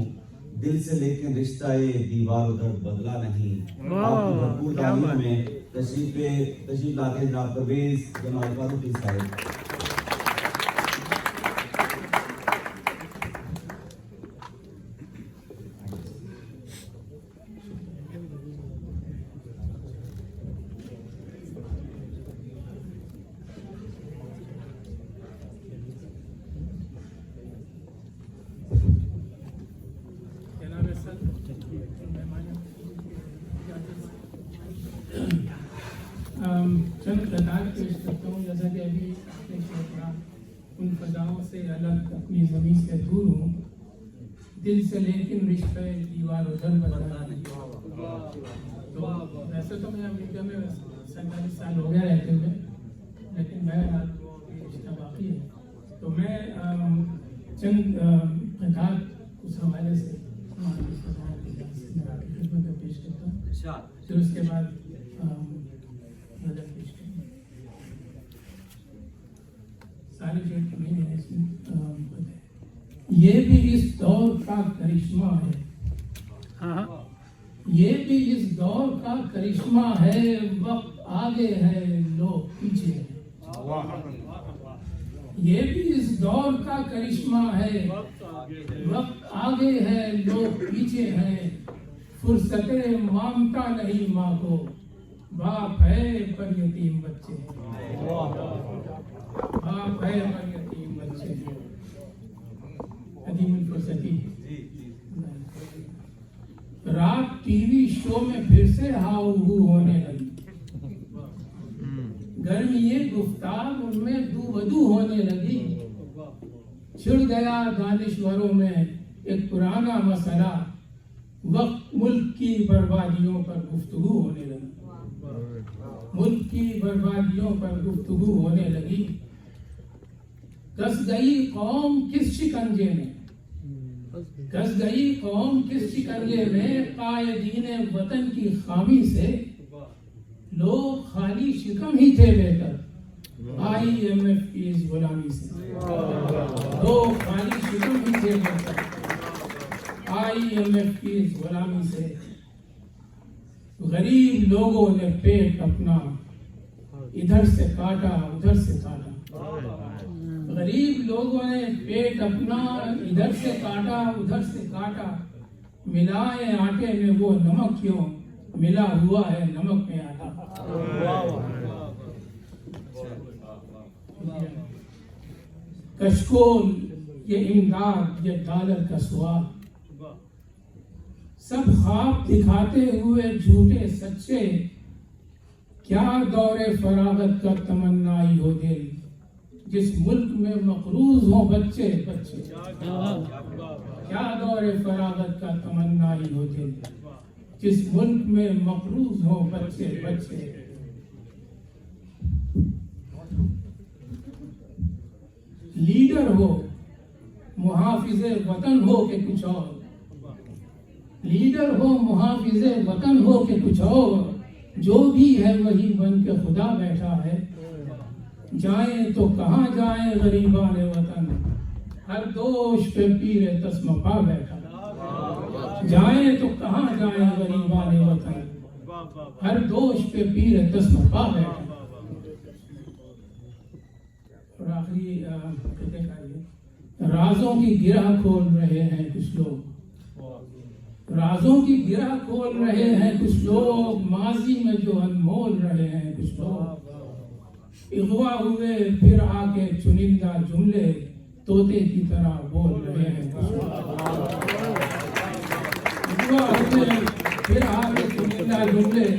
दिल से लेकिन रिश्ता ये दीवार उधर बदला नहीं। आपकी भरपूर तारीफ में तशरीफ लाते जनाब परवेज जमाल फारूकी साहब। चंद कतार पेश करता हूँ। जैसा कि अभी आपने कहा, उन फजाओं से अलग अपनी ज़मीं से दूर हूँ, दिल से लेकिन रिश्ते दीवार उधर बदला नहीं। तो वैसे तो मैं अमेरिका में 47 साल हो गया रहते हुए, लेकिन मैं रिश्ता बाकी है। तो मैं चंद प्रकार उस हवाले से खिदमत में पेश करता हूँ, फिर उसके बाद नजर पेश करूँगा। सारी चीज नहीं है इसमें। ये भी इस दौर का करिश्मा है, ये भी इस दौर का करिश्मा है, वक्त आगे है लोग पीछे हैं। ये भी इस दौर का करिश्मा है, वक्त आगे है लोग पीछे हैं। फुर्सते मांगता नहीं माँ को, बाप है पर यतीम बच्चे हैं। बाप है पर यतीम बच्चे हैं। अदीमुल फुर्सती। रात टीवी शो में फिर से हाउ हू होने लगी। गर्मी ये गुफ्तार उनमें दूबदू होने लगी। छिड़ गया दानिश्वरों में एक पुराना मसला, वक्त मुल्क की बर्बादियों पर गुफ्तगू होने लगी। मुल्क की बर्बादियों पर गुफ्तगू होने लगी। कस गई कौम किस शिकंजे में, कस गई कौम किस शिकंजे में, कायदीन वतन की खामी से लोग खाली शिकम ही थे बेहतर IMF की इस गुलामी से। लोग खाली शिकम ही थे बेहतर IMF की इस गुलामी से। गरीब लोगों ने पेट अपना इधर से काटा उधर से काटा। गरीब लोगों ने पेट अपना इधर से काटा उधर से काटा। मिलाए आटे में वो नमक क्यों, मिला हुआ है नमक में आटा। कशकोल ये इमदाद ये डॉलर का स्वाद, सब ख्वाब दिखाते हुए झूठे सच्चे। क्या दौरे फरागत का तमन्नाई हो दिल, जिस मुल्क में मकरूज हो बच्चे बच्चे। क्या दौरे फरागत का तमन्नाई हो दिल, जिस मुल्क में मकरूज हो बच्चे बच्चे। लीडर हो मुहाफिजे वतन हो के कुछ और, लीडर हो मुहाफिजे वतन हो के कुछ और। जो भी है वही बन के खुदा बैठा है। जाएं तो कहाँ जाएं गरीबान वतन, हर दोष पे पीरे तस्मपा बैठा। जाएं तो कहाँ जाएं गरीबान वतन, हर दोष पे पीरे तस्मपा बैठा। और आखिरी राजों की गिरह खोल रहे हैं कुछ लोग, राजों की गिरह खोल रहे हैं कुछ लोग। माजी में जो अनमोल रहे हैं कुछ लोग। इगवा हुए फिर आके चुनिंदा जुमले, तोते की तरह बोल रहे हैं कुछ लोग। इगवा हुए फिर आके चुनिंदा जुमले,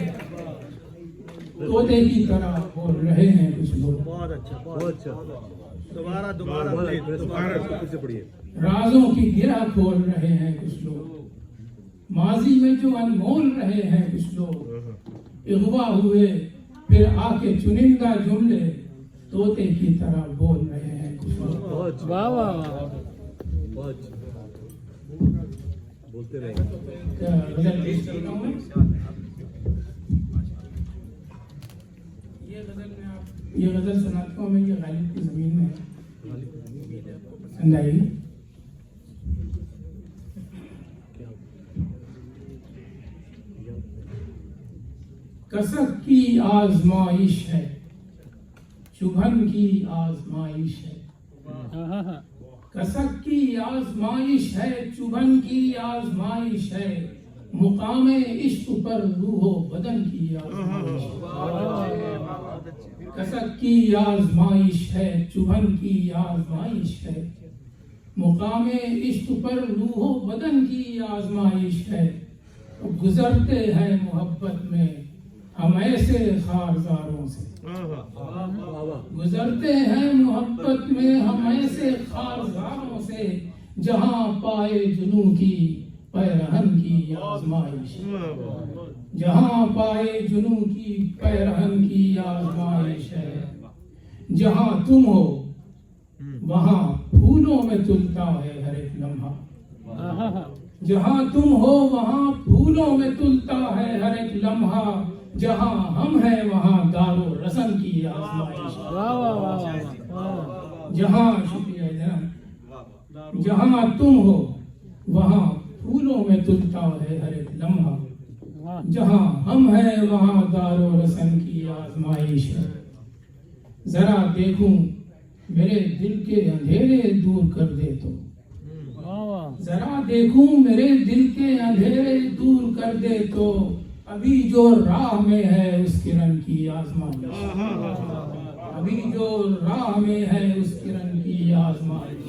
तोते की तरह बोल रहे हैं कुछ लोग। बहुत अच्छा बहुत अच्छा। दोबारा दोबारा से पढ़िए। राजों की गिरह खोल रहे हैं कुछ लोग। माजी में जो अनमोल रहे हैं कुछ लोग। इगवा हुए फिर आके चुनिंदा जुमले, तोते की तरह बोल रहे हैं कुछ लोग। वाह वाह वाह, बहुत बोलते रहे। ये गजल सुनाता हूँ मैं, ये गालिब की जमीन में संदाई। कसक की आजमाइश है, चुभन की आजमाइश है। कसक की आजमाइश है, चुभन की आजमाइश है। मुकामे इश्क पर रूहो बदन की आजमाइश है। कसक की आजमाइश है, चुभन की आजमाइश है। मुकामे इश्क पर रूहो बदन की आजमाइश है। गुजरते हैं मोहब्बत में हम ऐसे खारजारों से, गुजरते हैं मोहब्बत में हम ऐसे खारजारों से। जहां पाए जुनू की पैरहन की आजमाइश, जहाँ पाए जुनू की पैरहन की आजमाइश है। जहाँ तुम हो वहाँ फूलों में तुलता है हर एक लम्हा, जहाँ तुम हो वहाँ फूलों में तुलता है हर एक लम्हा। जहाँ हम हैं वहाँ दारो रसन की आजमाइश, जहाँ शुक्रिया जनाब, जहाँ तुम हो वहाँ फूलों में तुलता है हर एक लम्हा। जहाँ हम हैं वहाँ दारो रसन की आजमाइश है। जरा देखूं मेरे दिल के अंधेरे दूर कर दे तो, जरा देखूं मेरे दिल के अंधेरे दूर कर दे तो, अभी जो राह में है उस किरण की आजमाइश, अभी जो राह में है उस किरण की आजमाइश।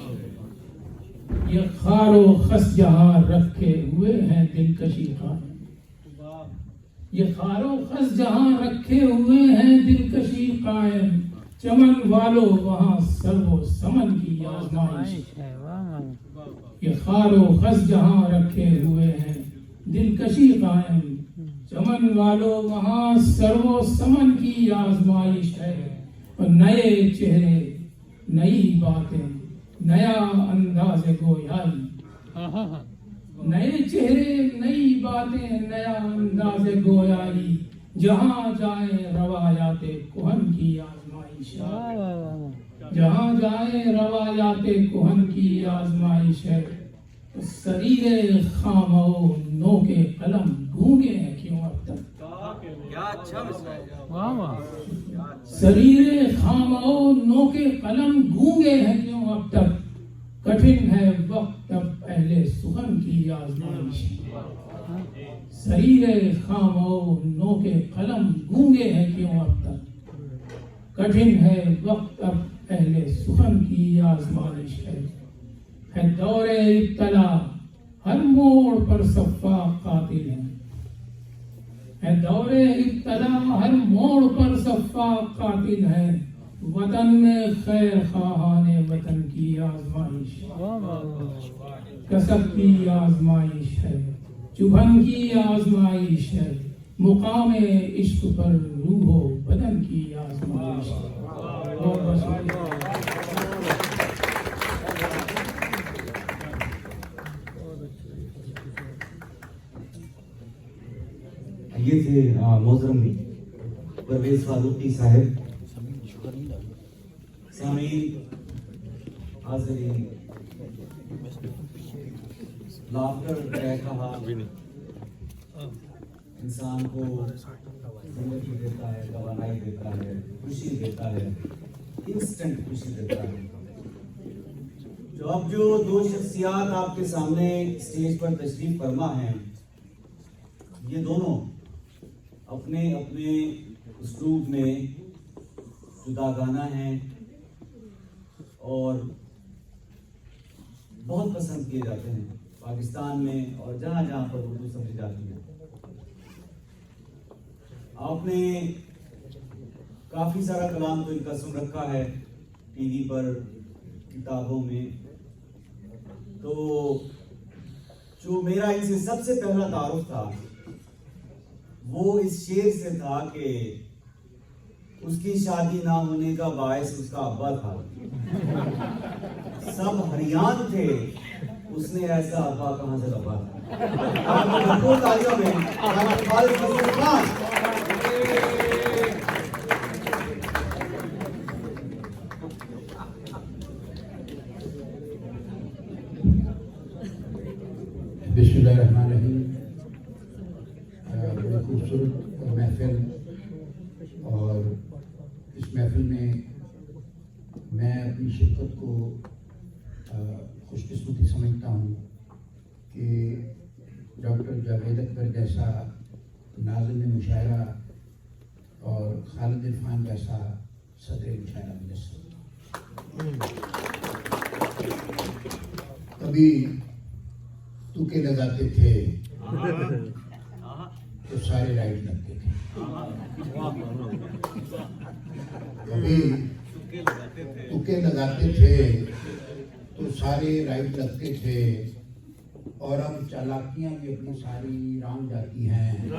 ये खारो खस जहाँ रखे हुए हैं दिलकशी कायम, ये खारो खस जहाँ रखे हुए हैं दिलकशी कायम। चमन वालों वहाँ सर्वो समन की आजमाइश, ये खारो खस जहाँ रखे हुए हैं दिलकशी कायम। चमन वालों वहाँ सर्वो समन की आजमाइश है। और नए चेहरे नई बातें नया अंदाज गोयाई, नए चेहरे नई बातें नया अंदाज गोयाई। जहाँ जाए रवायाते कुहन की आजमाइश, जहाँ जाए रवायाते कुहन की आजमाइश है। शरीरे खामो नो के कलम गूंगे हैं क्यों अब तक, शरीरे खामो नो के कलम गूंगे हैं क्यों अब तक। कठिन है वक्त अब पहले सुखन की आजमाइश, शरीरे खामो नो के कलम गूंगे हैं क्यों अब तक। कठिन है वक्त अब पहले सुखन की आजमाइश है। दौरे इब्तला हर मोड़ पर सफ़ा कातिल है दौरे इब्तला हर मोड़ पर सफ़ा कातिल है। वतन में खैर खाहाने वतन की आजमाइश, कसब की आजमाइश है, चुभन की आजमाइश है। मुकामे इश्क पर रूहो बदन की आजमाइश है। बहुत बहुत शुक्रिया। ये थे मोहतरम परवेज फारूकी साहब। सामीन हाज़रीन, लाफ्टर है कहा इंसान को जिंदगी देता है, तवानाई देता है, खुशी देता है, इंस्टेंट खुशी देता है। तो अब जो दो शख्सियात आपके सामने स्टेज पर तशरीफ फरमा हैं, ये दोनों अपने अपने उसलूब में जुदागाना हैं और बहुत पसंद किए जाते हैं पाकिस्तान में और जहाँ जहाँ पर उर्दू समझी जाती है। आपने काफ़ी सारा कलाम तो इनका सुन रखा है टीवी पर, किताबों में। तो जो मेरा इनसे सबसे पहला तारुफ था वो इस शेर से था कि उसकी शादी ना होने का बायस उसका अब्बा था। सब हरियाण थे, उसने ऐसा अब्बा कहाँ से लगा था। आपको तालियों में खालिद फजल खान। बिस्मिल्लाहिर्रहमानिर्रहीम। बड़ी खूबसूरत महफिल, और इस महफिल में मैं अपनी शिरकत को खुशकिस्मती समझता हूँ कि डॉक्टर जावेद अकबर जैसा नाज़िम मुशायरा और खालिद इरफान जैसा सदर मुशायरा मुयस्सर। कभी तुके लगाते थे तो सारे राइट लगते थे, कभी तुके लगाते थे तो सारे राइट लगते थे, और अब चालाकियां भी अपनी सारी राम जाती हैं।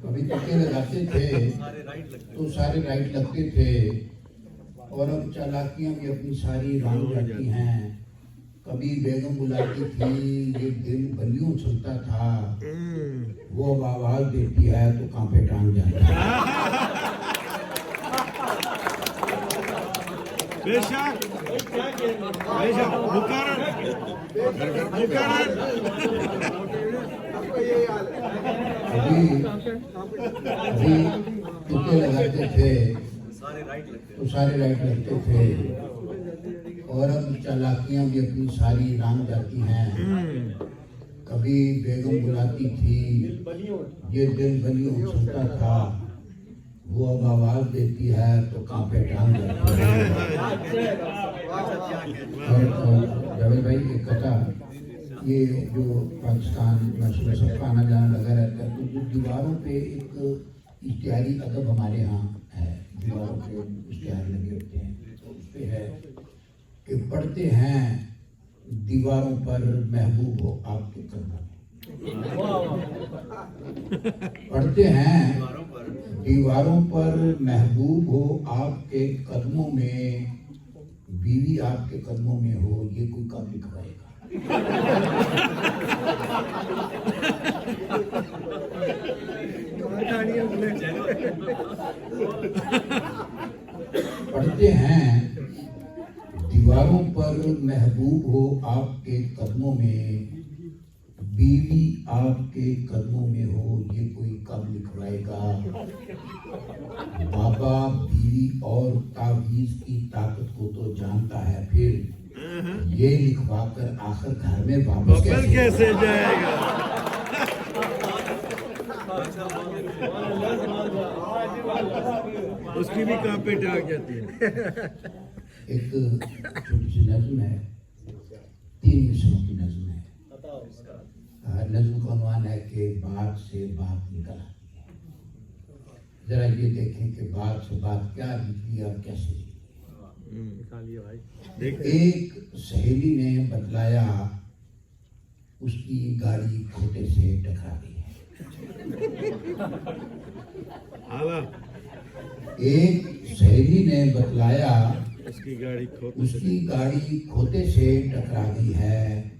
कभी तुक्के लगाते थे तो सारे राइट लगते थे, और अब चालाकियां भी अपनी सारी राम जाती हैं। कभी बेगम बुलाती थी, ये दिल बलियों चलता था, वो अब आवाज देती है तो कांपे टांग जाता है। बेशक बेशक मुकर्रर अभी तुक्के लगाते थे तो सारे राइट लगते थे, और अब चालाकियां भी अपनी सारी राम जाती हैं। कभी बेगम बुलाती थी, ये दिल बलियों चलता था, वो अब आवाज देती है तो कांपे टांग जाती है। और जावेद भाई एक कथा, ये जो पाकिस्तान में सबका आना जाना लगा रहता है, तो जो दीवारों पे एक इश्तिहारी अदब हमारे यहाँ है, दीवारों पे इश्तिहार लगे होते हैं, तो उस पे है कि पढ़ते हैं दीवारों पर महबूब हो आपके कदमों में। पढ़ते हैं दीवारों पर महबूब हो आपके कदमों में, बीवी आपके कदमों में हो, ये कोई कब लिखवाएगा। पढ़ते हैं दीवारों पर महबूब हो आपके कदमों में, बीवी आपके कदमों में हो, ये कोई कब लिखवाएगा। बाबा बीवी और तावीज की ताकत को तो जानता है, फिर ये लिखवाकर आखिर घर में वापस कैसे जाएगा। उसकी भी कांपे टांग जाती है। एक छोटी सी नज्म है, 3 मिसरों की नज्म है। नज्म का अनुमान है कि बात से बात निकल आती है। जरा ये देखें कि बात से बात क्या निकली और कैसे निकली। एक सहेली ने बतलाया उसकी गाड़ी खोटे से टकरा गई है। एक सहेली ने बतलाया उसकी गाड़ी खोते से टकरा गई है।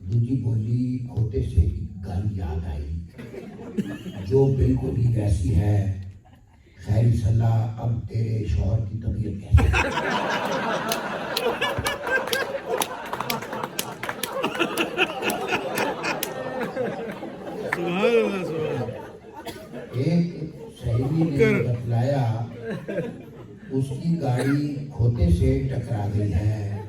दूजी बोली खोते से एक गाली याद आई जो बिल्कुल ही वैसी है। खैर सलाह, अब तेरे शौहर की तबीयत कैसी है? एक सहेली ने बतलाया उसकी गाड़ी खोते से टकरा गई है।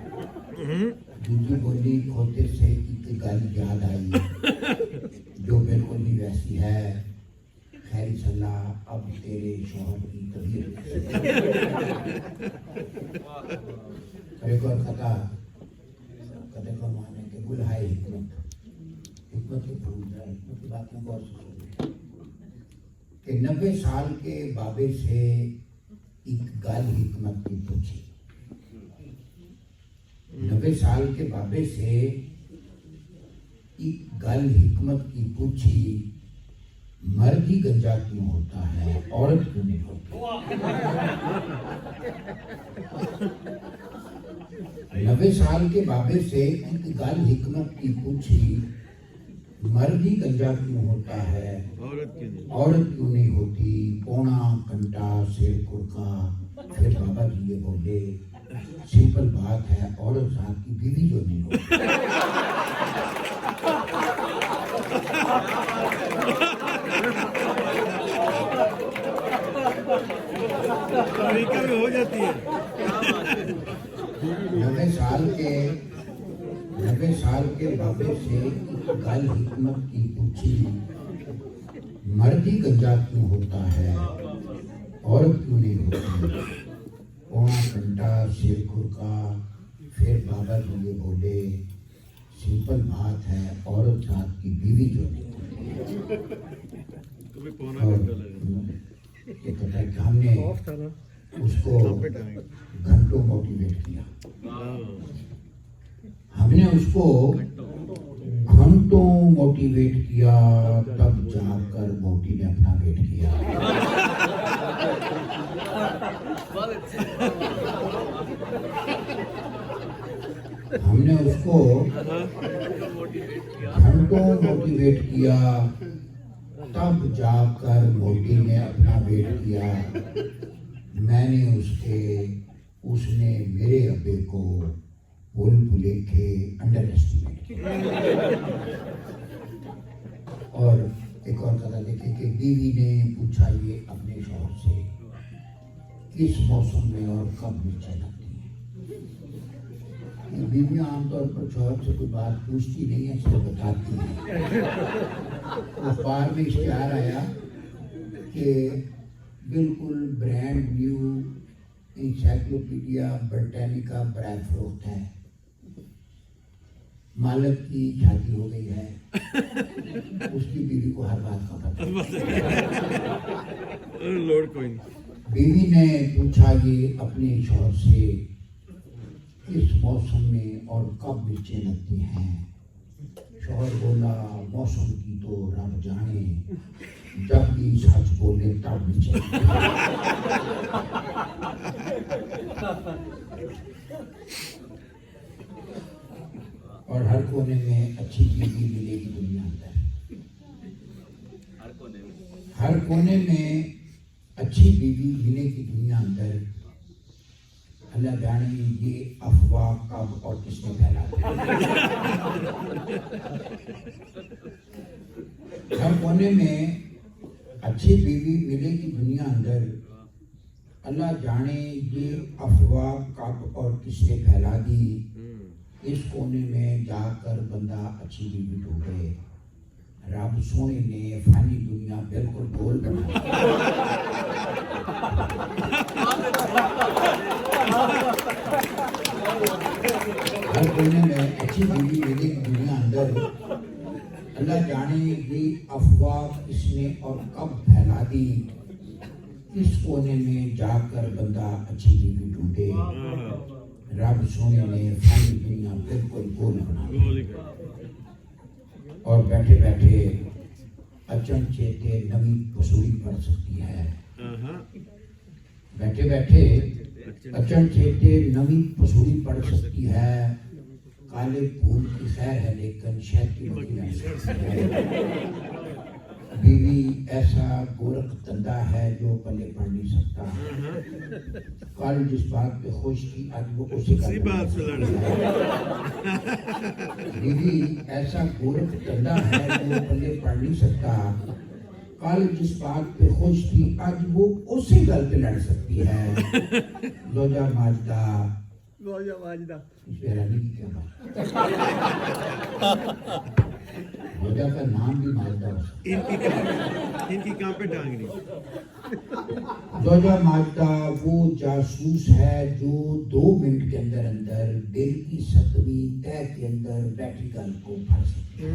दूसरी बोली खोते से एक गाली याद आई जो बिल्कुल ही वैसी है। खैर सलाह, अब तेरे शौहर की तबीयत। एक और कथा, कथा का माने कि गुल है हिकमत, हिकमत के फूल जाए, हिकमत की बात में गौर से सुनिए कि 90 साल के बाबे से एक गाल हिकमत की पूछी। 90 साल के बाबे से एक गाल हिकमत की पूछी, मर्द ही गंजा क्यों होता है, औरत क्यों नहीं होती? 90 साल के बाबे से एक गाल हिकमत की पूछी, मर्द ही गंजा क्यों होता है, औरत क्यों नहीं होती? पौना घंटा सिर खुरका, फिर बाबा जी ये बोले सिंपल बात है, औरत साथ की बीवी जो नहीं होती। हो जाती है। 90 साल के बाबे से गाल हिकमत की पूछी, मर्द ही गंजा क्यों होता है, औरत क्यों नहीं होती? पौना घंटा सिर खुरका, फिर बाबा जी ये बोले सिंपल बात है, औरत साथ की बीवी जो नहीं होती। हमने उसको घंटों मोटिवेट किया, हमने उसको हमको मोटिवेट किया, तब जाकर मोटी ने अपना वेट किया। हमने उसको हमको मोटिवेट किया, तब जाकर मोटी ने अपना वेट किया। मैंने उसने मेरे अब्बे को भूल भुलेखे अंडर एस्टिमेट किया। और एक और कथा देखे कि बीवी ने पूछा ये अपने शौहर से, किस मौसम में और कब मिर्चा लगती है। बीवियां आमतौर पर शौहर से कोई बात पूछती नहीं है, इसको बताती है। अखबार में इश्तिहार आया कि बिल्कुल brand new encyclopedia Britannica brand फरोख्त है, मालिक की शादी हो गई है, उसकी बीवी को हर बात का पता है। बीवी ने पूछा ये अपने शौहर से, किस मौसम में और कब मिर्चें लगती हैं। शौहर बोला, मौसम की तो रब जाने, जब भी सच बोले तब मिर्चें। और हर कोने में अच्छी बीवी मिलेगी दुनिया अंदर, हर कोने में अच्छी बीवी मिलेगी दुनिया अंदर। अल्लाह जाने ये अफवाह कब और किसने फैला दी। हर कोने में अच्छी बीवी मिलेगी दुनिया अंदर, अल्लाह जाने ये अफवाह कब और किसने फैला दी। इस कोने में जाकर बंदा अच्छी बीवी ढूंढे, रब सोने ने फानी दुनिया बिल्कुल गोल बना। हर कोने में अच्छी बीवी मिलेगी दुनिया अंदर, अल्लाह जाने ये अफवाह किसने और कब फैला दी। इस कोने में जाकर बंदा अच्छी बीवी ढूंढे, रब सोने ने फानी दुनिया बिल्कुल गोल बना दी। और बैठे बैठे अचनचेते नवी वसूली पड़ सकती है। बैठे बैठे अचनचेते नवी वसूली पड़ सकती है। काले फूल की खैर है लेकिन शहद की मक्खी नहीं सकती है। बीवी ऐसा गोरख धंधा है जो पल्ले पड़ नहीं सकता। कल जिस बात पे खुश थी आज वो उसी बात से लड़ रही है। बीवी ऐसा गोरख धंधा है जो पल्ले पड़ नहीं सकता। कल जिस बात पे खुश थी आज वो उसी गल पे लड़ सकती है। लोजा माजदा इस हैरानी की क्या बात। लोजा का नाम भी माजदा हो सकता। इनकी कहाँ पे टांगनी। लोजा माजदा वो जासूस है जो 2 मिनट के अंदर अंदर दिल की 7वीं तह के अंदर बैठी गल को फड़ सकती है।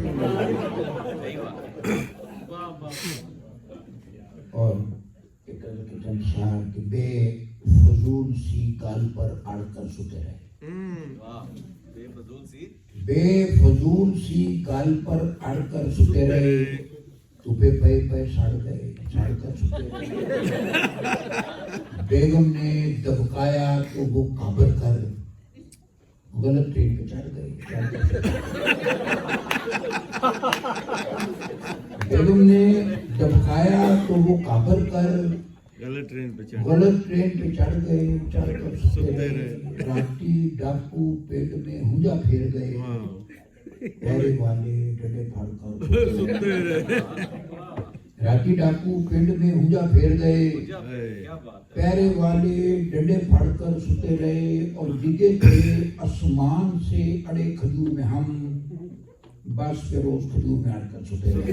और बेफजूल सी गल पर अड़कर सुते रहे। बेफजूल सी गल पर अड़कर सुते रहे। तुपे पे पे सड़ कर सुते रहे। बेगम ने दबकाया तो वो काबर कर गलत ट्रेन पे चढ़ गए। बेगम ने दबकाया तो वो काबर कर गलत ट्रेन पे चढ़ गए। चढ़कर सुते रहे। राती डाकू पेट में हुंजा फेर गए। पैरे वाले डंडे फाड़कर सुते रहे। राती डाकू पेट में हुंजा फेर गए। पैरे वाले डंडे फाड़कर सुते रहे। और दिखे थे आसमान से अड़े खजूर में हम, बस पे रोज खजूर में अड़कर सुते रहे।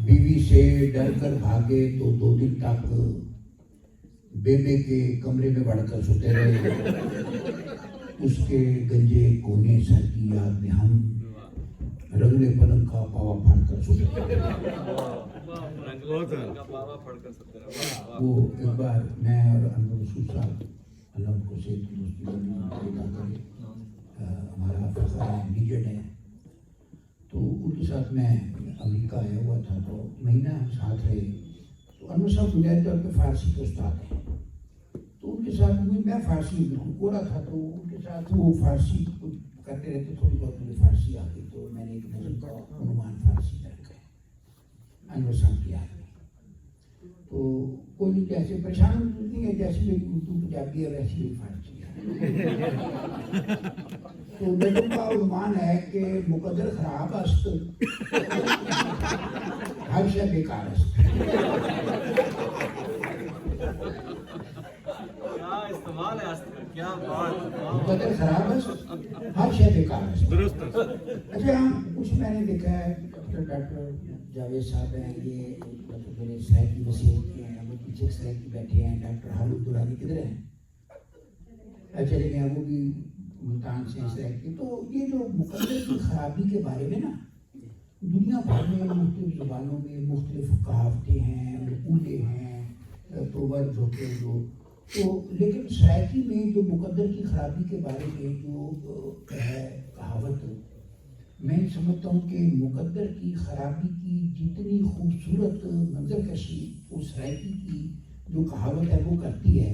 बीवी से डर कर भागे तो 2 दिन तक बेबे के कमरे में बढ़कर सोते रहे। उसके गंजे कोने सर की याद में हम रंगले पलंग का पावा फाड़कर सोते रहे। वो एक बार मैं और अनवर रसूल साहब अल्लाह को से हमारा फखर है लीजेंड है तो उनके साथ मैं अमेरिका आया हुआ था, तो महीना हम साथ रहे। तो अनवर साहब बुनियादी तौर पर फारसी के उस्ताद हैं, तो उनके साथ मैं फारसी बिल्कुल कोरा था, तो उनके साथ वो फारसी करते रहते, थोड़ी बहुत मुझे फारसी आ गई, तो मैंने एक नज़म का अनुमान फारसी में रखा है अनवर साहब की याद में। तो कोई नहीं, जैसे परेशान नहीं है, जैसे मेरी उर्दू पंजाबी है वैसी मेरी फारसी है। तो नज़म का अनुमान है कि मुकद्दर खराब अस्त हर शय बेकार अस्त। क्या बात, मुकद्दर खराब अस्त हर शय बेकार अस्त। दुरुस्त। अच्छा, कुछ मैंने देखा है, डॉक्टर जावेद साहब हैं, ये मतलब मेरे शहर की वसीयत के हैं, वो पीछे शहर की बैठे हैं। डॉक्टर हारूद दुरानी किधर हैं? चले गए, वो भी मुल्तान से शहर के। तो ये जो मुकद्दर की खराबी के बारे में ना, दुनिया भर में मुख्तलिफ ज़ुबानों में मुख्तलिफ कहावतें हैं, मक़ूले हैं, प्रोवर्ब्स होते हैं जो, तो लेकिन शायरी में जो मुकद्दर की खराबी के बारे में जो है कहावत, मैं समझता हूँ कि मुकद्दर की खराबी की जितनी खूबसूरत मंजरकशी उस शायरी की जो कहावत है वो करती है,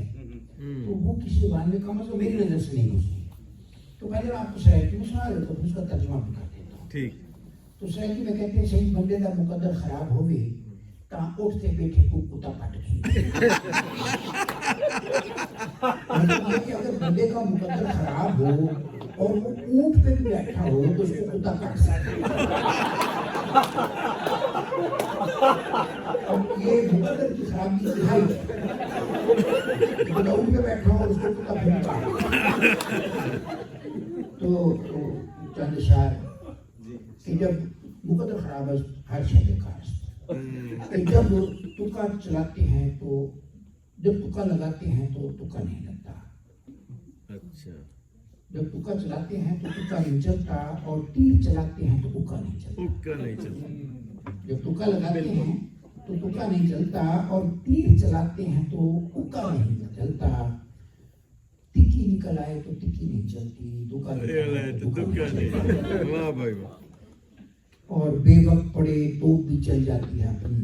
तो वो किसी ज़बान में कम से मेरी नज़र से नहीं गुजरी। तो पहले मैं आपको शायरी में सुना देता हूँ, उसका तर्जुमा भी कर देता हूँ। ठीक। तो शायरी में कहते हैं, सही बंदे का मुकद्दर खराब होवे ता उठते बैठे को कुत्ता काट अगर बंदे का मुकद्दर खराब हो और वो ऊंट पे भी बैठा हो तो उसको कुत्ता काट सकता है। ये मुकद्दर की खराबी दिखाई है, ऊंट पे बैठा हो उसको कुत्ता फिर काट। तो चंद शार कि जब मुकद्दर खराब है हर शय बेकार, जब तुक्का चलाते हैं तो जब तुक्का लगाते हैं तो तुक्का नहीं लगता। अच्छा, जब तुक्का चलाते हैं तो तुक्का नहीं चलता, और तीर चलाते हैं तो उक्का नहीं चलता। जब तुक्का लगाते हैं तो तुक्का नहीं चलता, और तीर चलाते हैं तो उक्का नहीं चलता। तिक्की निकल आए तो तिक्की नहीं चलती, तुक्का नहीं। वाह भाई वाह। और बेवक्त पड़े तो भी चल जाती है अपनी,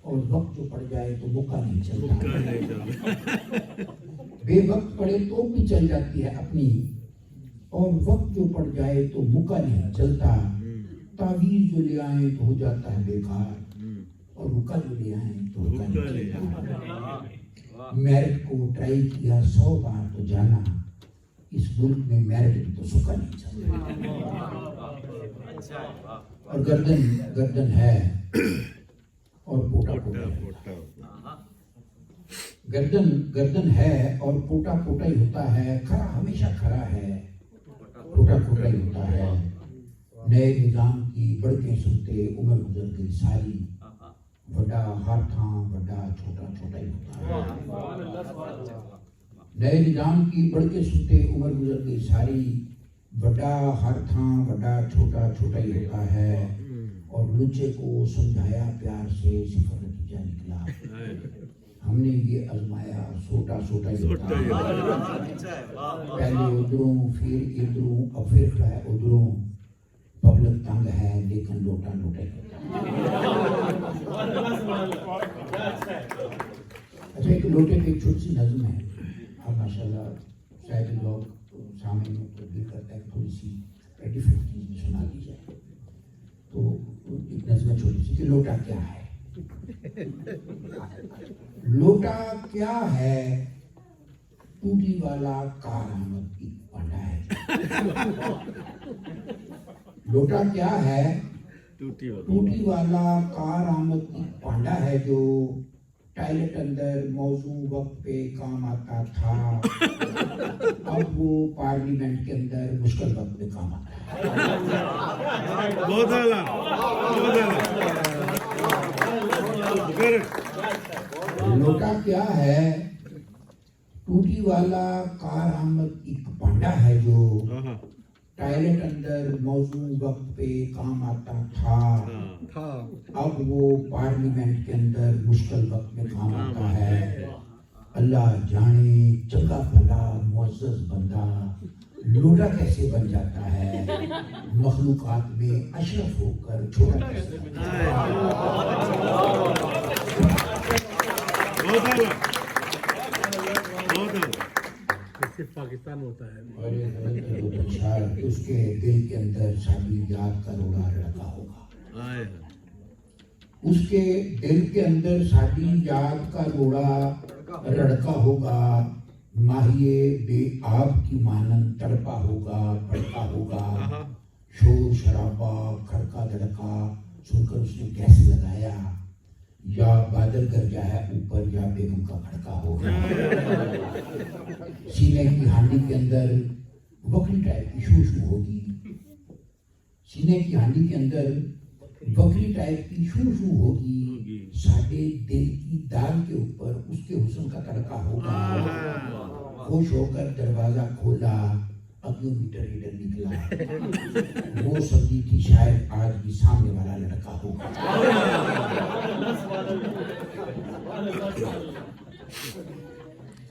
और वक्त जो पड़ जाए तो मुक्का नहीं चलता। बेवक्त पड़े तो भी चल जाती है अपनी, और वक्त जो पड़ जाए तो मुक्का नहीं चलता। तावीज़ जो ले आए तो हो जाता है बेकार, और मुक्का जो ले आए तो मुक्का नहीं चलता। मेरिट को ट्राई किया 100 बार तो जाना, इस मुल्क में मेरिट भी तो सुखा नहीं चलता। और गर्दन है और पोटा गर्दन है और पोटा ही होता है। खरा हमेशा खरा है, पोटा ही होता है। नए निजाम की बड़के सुनते उम्र गुजर गई सारी, बड़ा हर था बड़ा छोटा ही होता है। नए निजाम की बड़के सुनते उम्र गुजर गई सारी, बड़ा हर था बड़ा छोटा ही होता है। और लुच्चे को समझाया प्यार से सिफर नतीजा निकला। हमने ये आजमाया छोटा ही होता है। पहले उधरों फिर इधरों अब फिर खड़ा है उधरों, पब्लिक तंग है लेकिन लोटा ही होता है। अच्छा, एक लोटे पे एक छोटी सी नज़म है, अब माशाल्लाह शायद लोग सामने में तो दिल करता है कि थोड़ी सी डिफरेंट चीज़ सुना दी जाए। तो एक नज़म छोटी सी कि लोटा क्या है। लोटा क्या है, टूटी वाला कारआमद की पांडा है। लोटा क्या है, टूटी वाला कारआमद की पांडा है, जो टॉयलेट अंदर मौजू वक्त पे काम आता था, अब वो पार्लियामेंट के अंदर मुश्किल वक्त पे काम आता है। बहुत लोटा क्या है, टूटी वाला कारआमद एक पांडा है, जो टॉयलेट अंदर मौजू वक्त पे काम आता था, अब वो पार्लियामेंट के अंदर मुश्किल वक्त में काम आता है। अल्लाह जाने चंगा भला मुअज़्ज़ज़ बंदा लोटा कैसे बन जाता है, मखलूकात में अशरफ होकर छोटा कैसे बनता सिर्फ पाकिस्तान होता है। और ये हजरत उसके दिल के अंदर शादी याद का रोड़ा लड़का होगा, उसके दिल के अंदर शादी याद का रोड़ा लड़का होगा, माहिए बेआब की मानन तड़पा होगा, पड़ता होगा, शोर शराबा खड़का धड़का सुनकर उसने कैसे लगाया, या बादल गरजा है ऊपर या बेगम का खड़का होगा। सीने की हांडी के अंदर बकरी टाइप की शू होगी, सीने की हांडी के अंदर बकरी टाइप की शू होगी, साढ़े दिल की दाल के ऊपर उसके हुस्न का तड़का होगा। खुश होकर दरवाजा खोला, अग्नि मीटर रीडर निकला, वो समझी थी शायद आज भी सामने वाला लड़का होगा।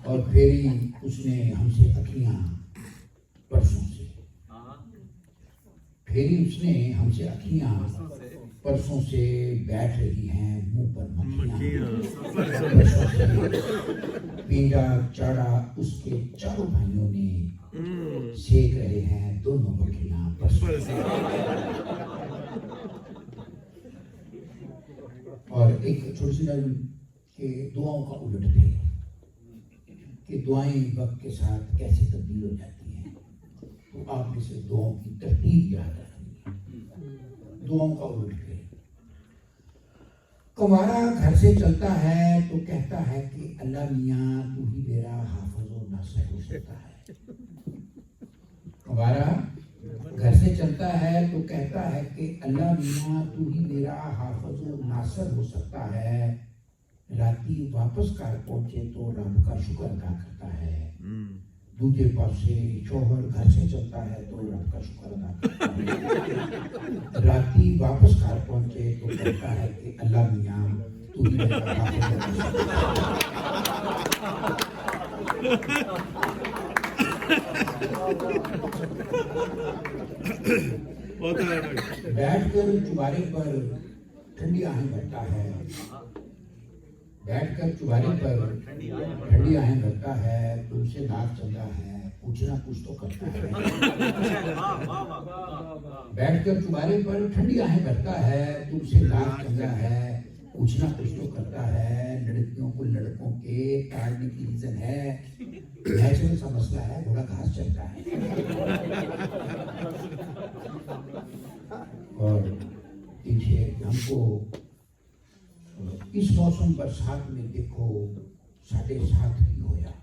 और फिर ही उसने हमसे अखियां परसों से, फिर ही उसने हमसे अखियां परसों से बैठ रही हैं मुंह पर मक्खियां। परसों से पींजा चाड़ा उसके चारों भाइयों ने, सेक रहे हैं दोनों मक्खियां परसों से। और एक छोटी सी नज़म के दुआओं का उलट फेर, कि दुआएं वक्त के साथ कैसे तब्दील हो जाती हैं, तो आप इसे दुआओं की तरतीब याद रखेंगे। दुआओं का उलट फेर, कुंवारा घर से चलता है तो कहता है कि अल्लाह मियाँ तू ही मेरा हाफिज़ और नासिर हो सकता है। कुंवारा घर से चलता है तो कहता है कि अल्लाह मियाँ तू ही मेरा हाफिज़ और नासिर हो सकता है। राती वापस घर पहुंचे तो रब का शुक्र अदा करता है। दूसरे पासे शोहर घर से चलता है तो रब का शुक्र अदा करता है। राती वापस घर पहुंचे तो कहता है कि अल्लाह मियाँ तू ही मेरा हाफिज़ बैठकर चुबारे पर ठंडी आहें भरता है, बैठकर चुबारे पर ठंडी आहें भरता है, तुमसे नाक चलता है, पूछना कुछ तो करता है। बैठकर चुबारे पर ठंडी आहें भरता है, तुमसे नाक चलता है, पूछना कुछ तो करता है। लड़कियों को लड़कों के ताड़ने की रीजन है, नेचुरल सा मसला है, थोड़ा घास चलता है। और पीछे हमको इस मौसम बरसात में देखो 7:30 की होया,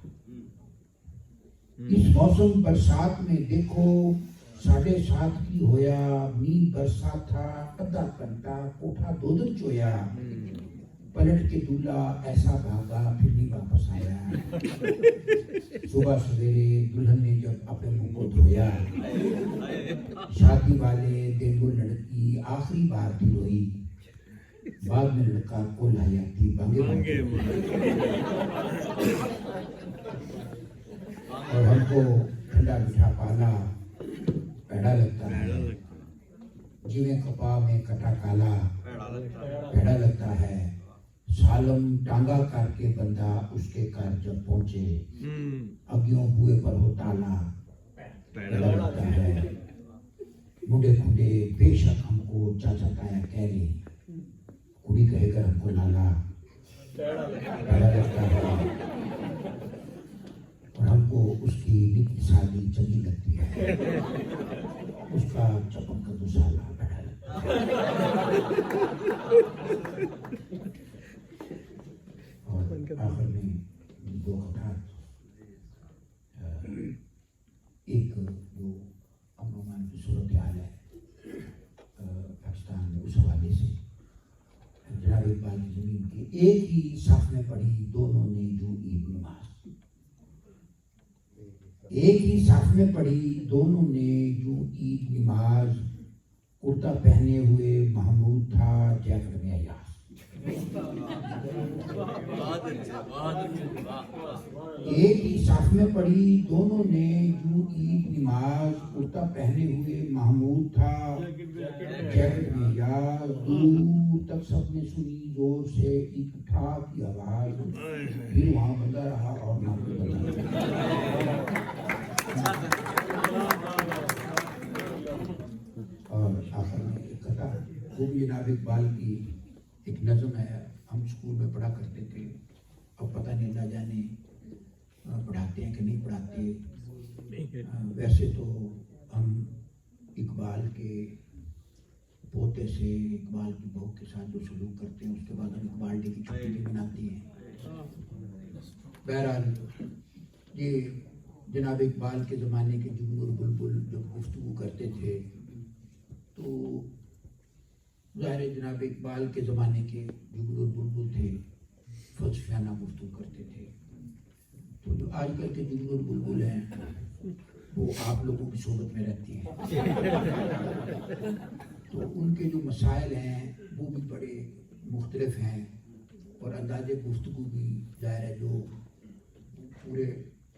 इस मौसम बरसात में देखो 7:30 की होया। मींह बरसा था अद्धा घंटा, कोठा दोदर चोया, पलट के दूल्हा ऐसा भागा फिर नहीं वापस आया। सुबह सवेरे दुल्हन ने जब अपने मुंह को धोया, शादी वाले दिन वो लड़की आखिरी बार थी रोई, बाद में लड़का को लाया थी बांगे। और हमको ठंडा मीठा पाला पैड़ा लगता है, जिਵੇਂ कपा में कटा काला पैड़ा लगता है। सालम टांगा करके बंदा उसके घर जब पहुंचे, अगियों बुए पर हो ताला पैड़ा लगता है। मुंडे खुंडे बेशक हमको चाचा ताया कह रहे, कुड़ी कहेगा हमको लाला पैड़ा लगता है। और हमको उसकी निकी शादी चंगी लगती है, उसका चपक का दुसाला पैड़ा लगता है। और आखिर में दो खटात, एक जो अमन की सूरत हाल है पाकिस्तान में, उस हवाले से जनाब इकबाल की जमीन के एक ही साथ में पढ़ी दोनों ने जो ईद नमाज, एक ही साथ में पढ़ी दोनों ने जो ईद नमाज। कुर्ता पहने हुए महमूद था, जैकेट में अयाज। एक ही साथ में पढ़ी दोनों ने, यूं ईद नमाज, कुर्ता पहने हुए महमूद था, जैकेट में यार, दूर तक सबने सुनी जोर से एक ठा की आवाज, फिर वहां बंदा रहा और ना कोई बंदा। और आखिर में एक कथा, वो भी जनाब इकबाल की एक नज़म है, हम स्कूल में पढ़ा करते थे, अब पता नहीं ना जाने पढ़ाते हैं कि नहीं पढ़ाते। वैसे तो हम इकबाल के पोते से, इकबाल की बहू के साथ जो सलूक करते हैं, उसके बाद हम इकबाल डे की छुट्टी भी मनाते हैं। बहरहाल ये जनाब इकबाल के ज़माने के जुगनू और बुलबुल जब गुफ्तगू करते थे, तो ज़ाहिर जनाब इकबाल के ज़माने के जुगनू और बुलबुल थे, फलसफियाना गुफ्तगू करते थे। तो जो आजकल के जुगनू और बुलबुल हैं, वो आप लोगों की सोबत में रहती हैं, तो उनके जो मसाइल हैं वो भी बड़े मुख्तलिफ हैं, और अंदाज़े गुफ्तगू भी ज़ाहिर है जो पूरे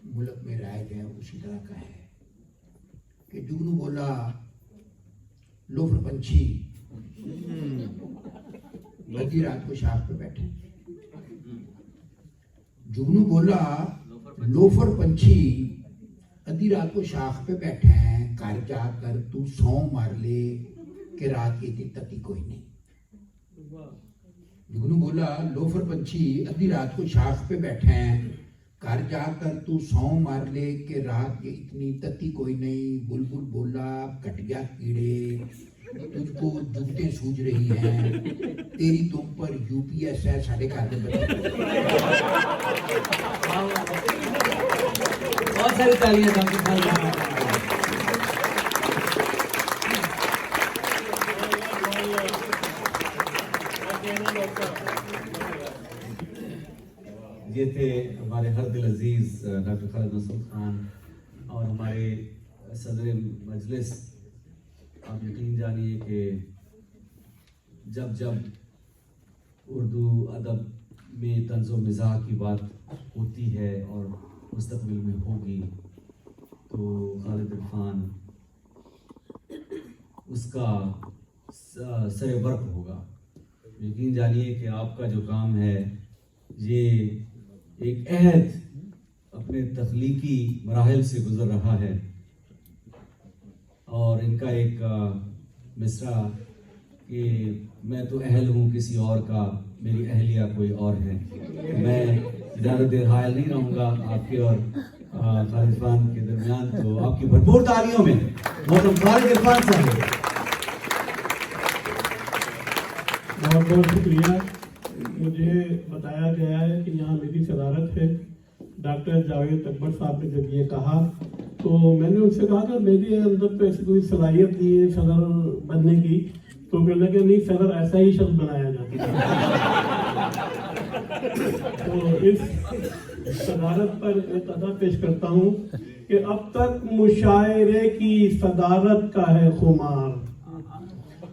मुल्क में राइज है उसी तरह का है कि जुगनू बोला लोफर पंछी आधी रात को शाख पे बैठे। जुगनू बोला लोफर पंछी आधी रात को शाख पे बैठे हैं, घर जाकर तू सौ मार ले कि रात की इतनी तती कोई नहीं। जुगनू बोला लोफर पंछी आधी रात को शाख पे बैठे हैं, घर जाकर तू सौ मार ले कि रात की इतनी तती कोई नहीं। बुलबुल बोला कटिया कीड़े तुझको जूते सूझ रही हैं, तेरी तुम पर यूपीएस है साढ़े घर में बहुत सारी तालियां डॉक्टर साहब। ये थे हमारे हर दिल अजीज डॉक्टर खालिद मसूद खान और हमारे सदर मजलिस। आप यकीन जानिए कि जब जब उर्दू अदब में तंज़ो मिज़ाह की बात होती है और मुस्तक़बिल में होगी, तो खालिद इरफान उसका सरे बर्क होगा। यकीन जानिए कि आपका जो काम है ये एक अहद अपने तख्लीकी मराहिल से गुजर रहा है, और इनका एक मिसरा कि मैं तो अहल हूँ किसी और का, मेरी अहलिया कोई और है। मैं ज़्यादा देर हायल नहीं रहूँगा आपके और खालिद इरफान के दरमियान, तो आपकी भरपूर तालियों में मोहतरम खालिद इरफान साहब। बहुत बहुत शुक्रिया। मुझे बताया गया है कि यहाँ मेरी सदारत है। डॉक्टर जावेद अकबर साहब ने जब ये कहा तो मैंने उनसे कहा कि मेरे अंदर तो ऐसी कोई सलाहियत नहीं है सदर बनने की, तो कहने लगे नहीं सदर ऐसा ही शब्द बनाया जाता है। तो इस सदारत पर एक अदा पेश करता हूँ कि अब तक मुशायरे की सदारत का है खुमार,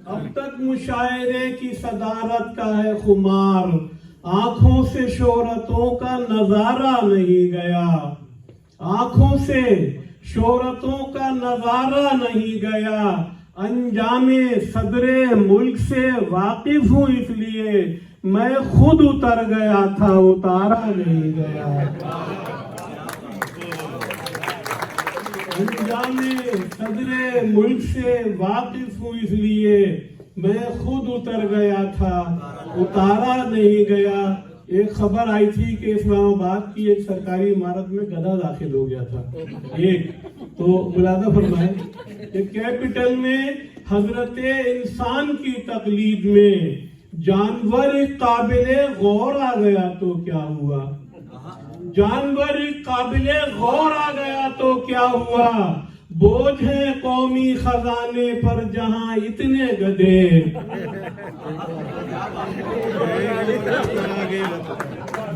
अब तक मुशायरे की सदारत का है खुमार, आंखों से शोहरतों का नजारा नहीं गया, आंखों से शोहरतों का नजारा नहीं गया, अंजामे सदरे मुल्क से वाकिफ हूँ इसलिए मैं खुद उतर गया था, उतारा नहीं गया। अंजामे सदरे मुल्क से वाकिफ हूँ इसलिए मैं खुद उतर गया था, उतारा नहीं गया। एक खबर आई थी कि इस्लामाबाद की एक सरकारी इमारत में गधा दाखिल हो गया था। एक तो मुलादा फरमाए कि कैपिटल में हजरते इंसान की तकलीद में जानवर काबिले गौर आ गया तो क्या हुआ, जानवर काबिले गौर आ गया तो क्या हुआ। बोझ है कौमी खजाने पर जहां इतने गधे,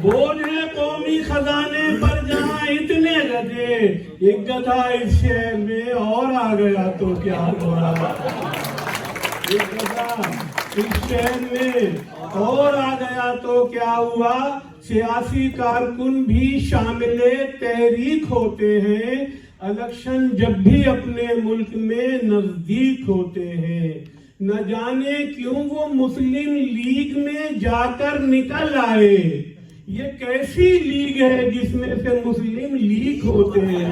बोझ है कौमी खजाने पर जहां इतने गधे, एक गधा इस शहर में और आ गया तो क्या हुआ, एक गधा इस शहर में और आ गया तो क्या हुआ, सियासी कारकुन भी शामिले तहरीक होते हैं, इलेक्शन जब भी अपने मुल्क में नजदीक होते हैं। न जाने क्यों वो मुस्लिम लीग में जाकर निकल आए। ये कैसी लीग है जिसमें से मुस्लिम लीग होते हैं?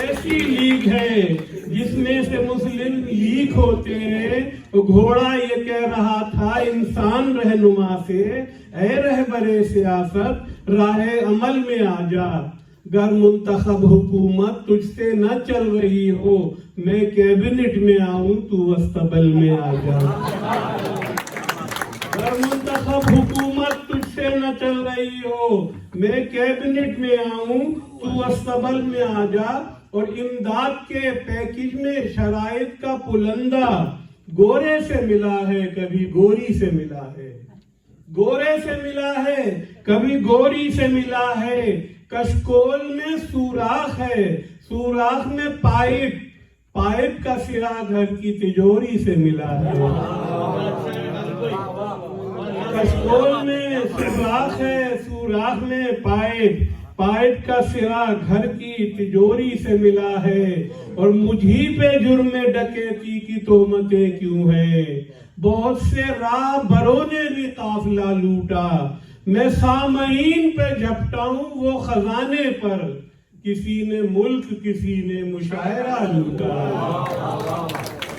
ऐसी लीग है जिसमें से मुस्लिम लीग होते हैं। तो घोड़ा ये कह रहा था इंसान रहनुमा से, ऐ रहबरे सियासत राहे अमल में आ जा, गर मुंतखब हुकूमत तुझसे न चल रही हो, मैं कैबिनेट में आऊं तू अस्तबल में आ जा। गर मुंतखब हुकूमत तुझसे न चल रही हो, मैं कैबिनेट में आऊं तू अस्तबल में आ जा। और इमदाद के पैकेज में शराइत का पुलंदा गोरे से मिला है, कभी गोरी से मिला है, गोरे से मिला है, कभी गोरी से मिला है। कशकोल में सुराख है, सुराख में पाइप, पाइप का सिरा घर की तिजोरी से मिला है। कशकोल में सुराख है, सुराख में पाइप, पाइप का सिरा घर की तिजोरी से मिला है। और मुझी पे जुर्म डकैती की तोहमतें क्यों है? बहुत से राहबरों ने भी काफिला लूटा, मैं सामईन पे झपटा हूं वो खजाने पर, किसी ने मुल्क किसी ने मुशायरा लूटा।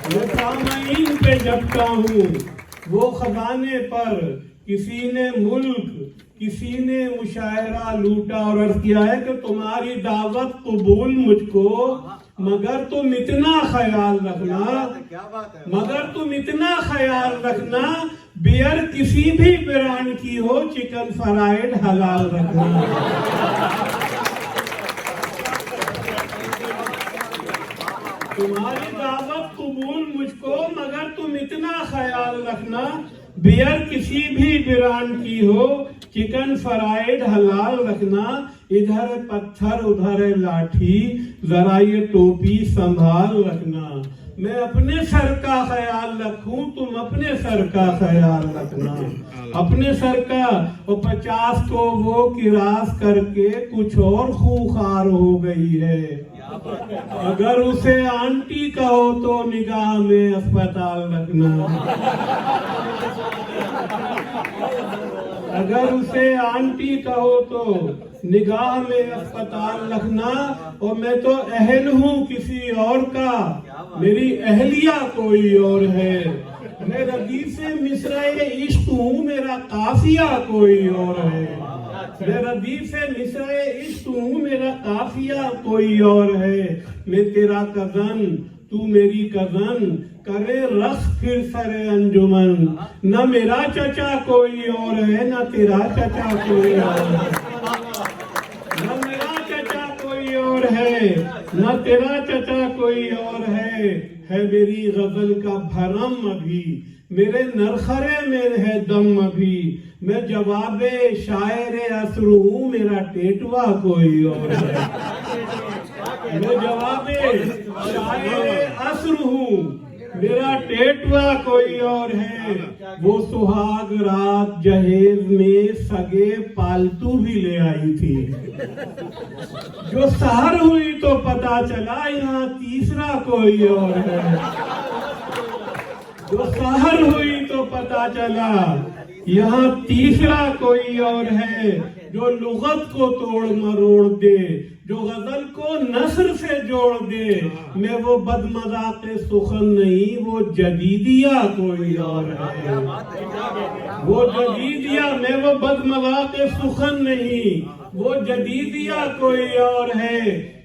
मैं सामईन पे झपटा हूं वो खजाने पर, किसी ने मुल्क किसी ने मुशायरा लूटा। और अर्ज किया है कि तुम्हारी दावत कबूल मुझको, मगर तुम इतना ख्याल रखना, मगर तुम इतना ख्याल रखना, बियर किसी भी ब्रांड की हो, चिकन फ्राइड हलाल रखना। तुम्हारी दावत कबूल मुझको, मगर तुम इतना ख्याल रखना, बियर किसी भी ब्रांड की हो, चिकन फ्राइड हलाल रखना। इधर पत्थर उधर लाठी, जरा ये टोपी संभाल रखना। मैं अपने सर का ख्याल रखूं, तुम अपने सर का ख्याल रखना। अपने सर का। और 50 को वो किरास करके कुछ और खूंखार हो गई है। अगर उसे आंटी कहो तो निगाह में अस्पताल रखना। अगर उसे आंटी कहो तो निगाह में अस्पताल रखना। और मैं तो अहल हूँ किसी और का, मेरी अहलिया कोई और है। मैं रदीफ से मिसरे इश्क हूँ, मेरा काफिया कोई और है। मैं रदीफ से मिसरे इश्क हूँ, मेरा काफिया कोई और है। मैं तेरा कजन, तू मेरी कजन, करे रस फिर सरे अंजुमन। न मेरा चचा कोई और है, न तेरा चचा कोई और है। न मेरा चचा कोई और है, न तेरा चचा कोई और है मेरी गजल का भरम अभी, मेरे नरखरे में है दम अभी। मैं जवाबे शायर असरू हूँ, मेरा टेटवा कोई और है। मैं जवाबे शायर असर हूँ, मेरा टेटवा कोई और है। वो सुहाग रात जहेज में सगे पालतू भी ले आई थी। जो सहर हुई तो पता चला यहाँ तीसरा कोई और है। जो सहर हुई तो पता चला यहाँ तीसरा कोई और है। जो लुगत को तोड़ मरोड़ दे, जो गजल को नस्र से जोड़ दे। मैं वो बदमज़ाक़ सुखन नहीं, वो जदीदिया कोई और है। वो जदीदिया, मैं वो बदमज़ाक़ सुखन नहीं, वो जदीदिया कोई और है।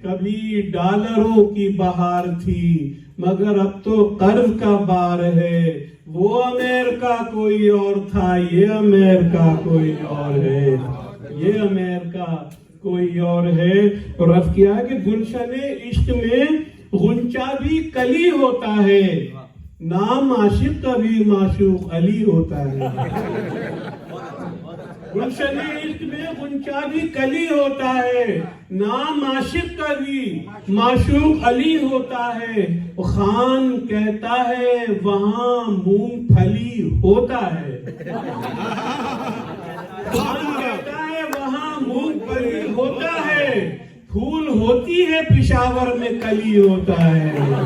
कभी डॉलरों की बहार थी, मगर अब तो कर्ज का बार है। वो अमेरिका कोई और था, ये अमेरिका कोई और है। ये अमेरिका कोई और है। और अर्ज किया है कि गुलशने इश्क में गुंचा भी कली होता है, नाम आशिक का भी माशूक अली होता है। गुलशन इश्क में गुंचा भी कली होता है, नाम आशिक का भी माशूक अली होता है। खान कहता है वहाँ मूंगफली होता है, खान कहता है वहाँ मूंगफली होता है। फूल होती है पिशावर में कली होता है,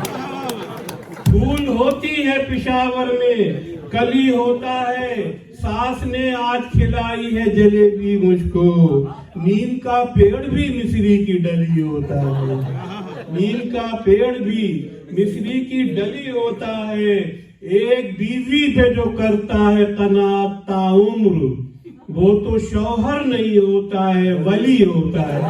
फूल होती है पिशावर में कली होता है। सास ने आज खिलाई है जलेबी मुझको, नीम का पेड़ भी मिस्री की डली होता है, नीम का पेड़ भी मिस्री की डली होता है। एक बीवी पे जो करता है कनात ताउम्र, वो तो शौहर नहीं होता है, वली होता है।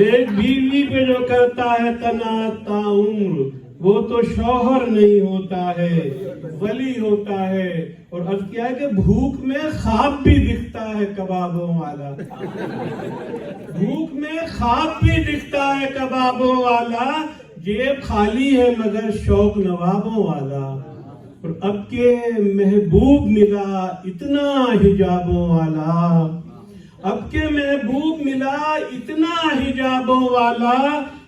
एक बीवी पे जो करता है कनात ताउम्र, वो तो शौहर नहीं होता है, वली होता है। और अर्ज किया है कि भूख में ख्वाब भी दिखता है कबाबों वाला, भूख में ख्वाब भी दिखता है कबाबों वाला, जेब खाली है मगर शौक नवाबों वाला। और अब के महबूब मिला इतना हिजाबों वाला, अब के महबूब मिला इतना हिजाबों वाला,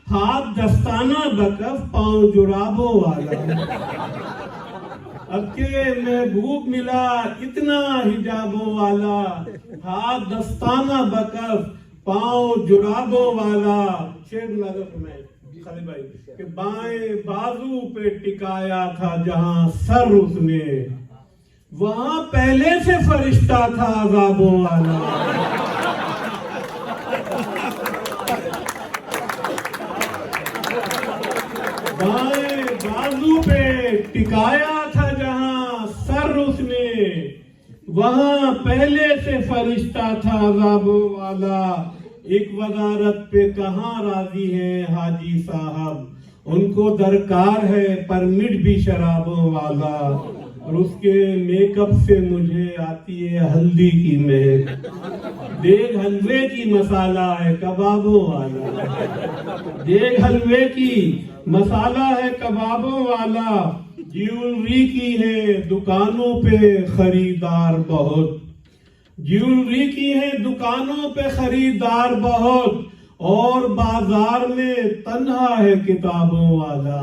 हाथ दस्ताना बकफ पांव जुराबों वाला। अब के महबूब मिला इतना हिजाबों वाला, हाथ दस्ताना बकफ पांव जुराबों वाला। शेर नजर में खाली भाई कि बाएं बाजू पे टिकाया था जहां सर उसने, वहां पहले से फरिश्ता था अज़ाबों वाला। बाएं बाजू पे टिकाया था जहां सर उसने, वहां पहले से फरिश्ता था अज़ाबों वाला। एक वजारत पे कहाँ राजी है हाजी साहब, उनको दरकार है परमिट भी शराबों वाला। और उसके मेकअप से मुझे आती है हल्दी की महक, देख हलवे की मसाला है कबाबों वाला, देख हलवे की मसाला है कबाबों वाला। ज्वेलरी की है दुकानों पे खरीदार बहुत, ज्वेलरी की है दुकानों पे खरीदार बहुत, और बाजार में तन्हा है किताबों वाला।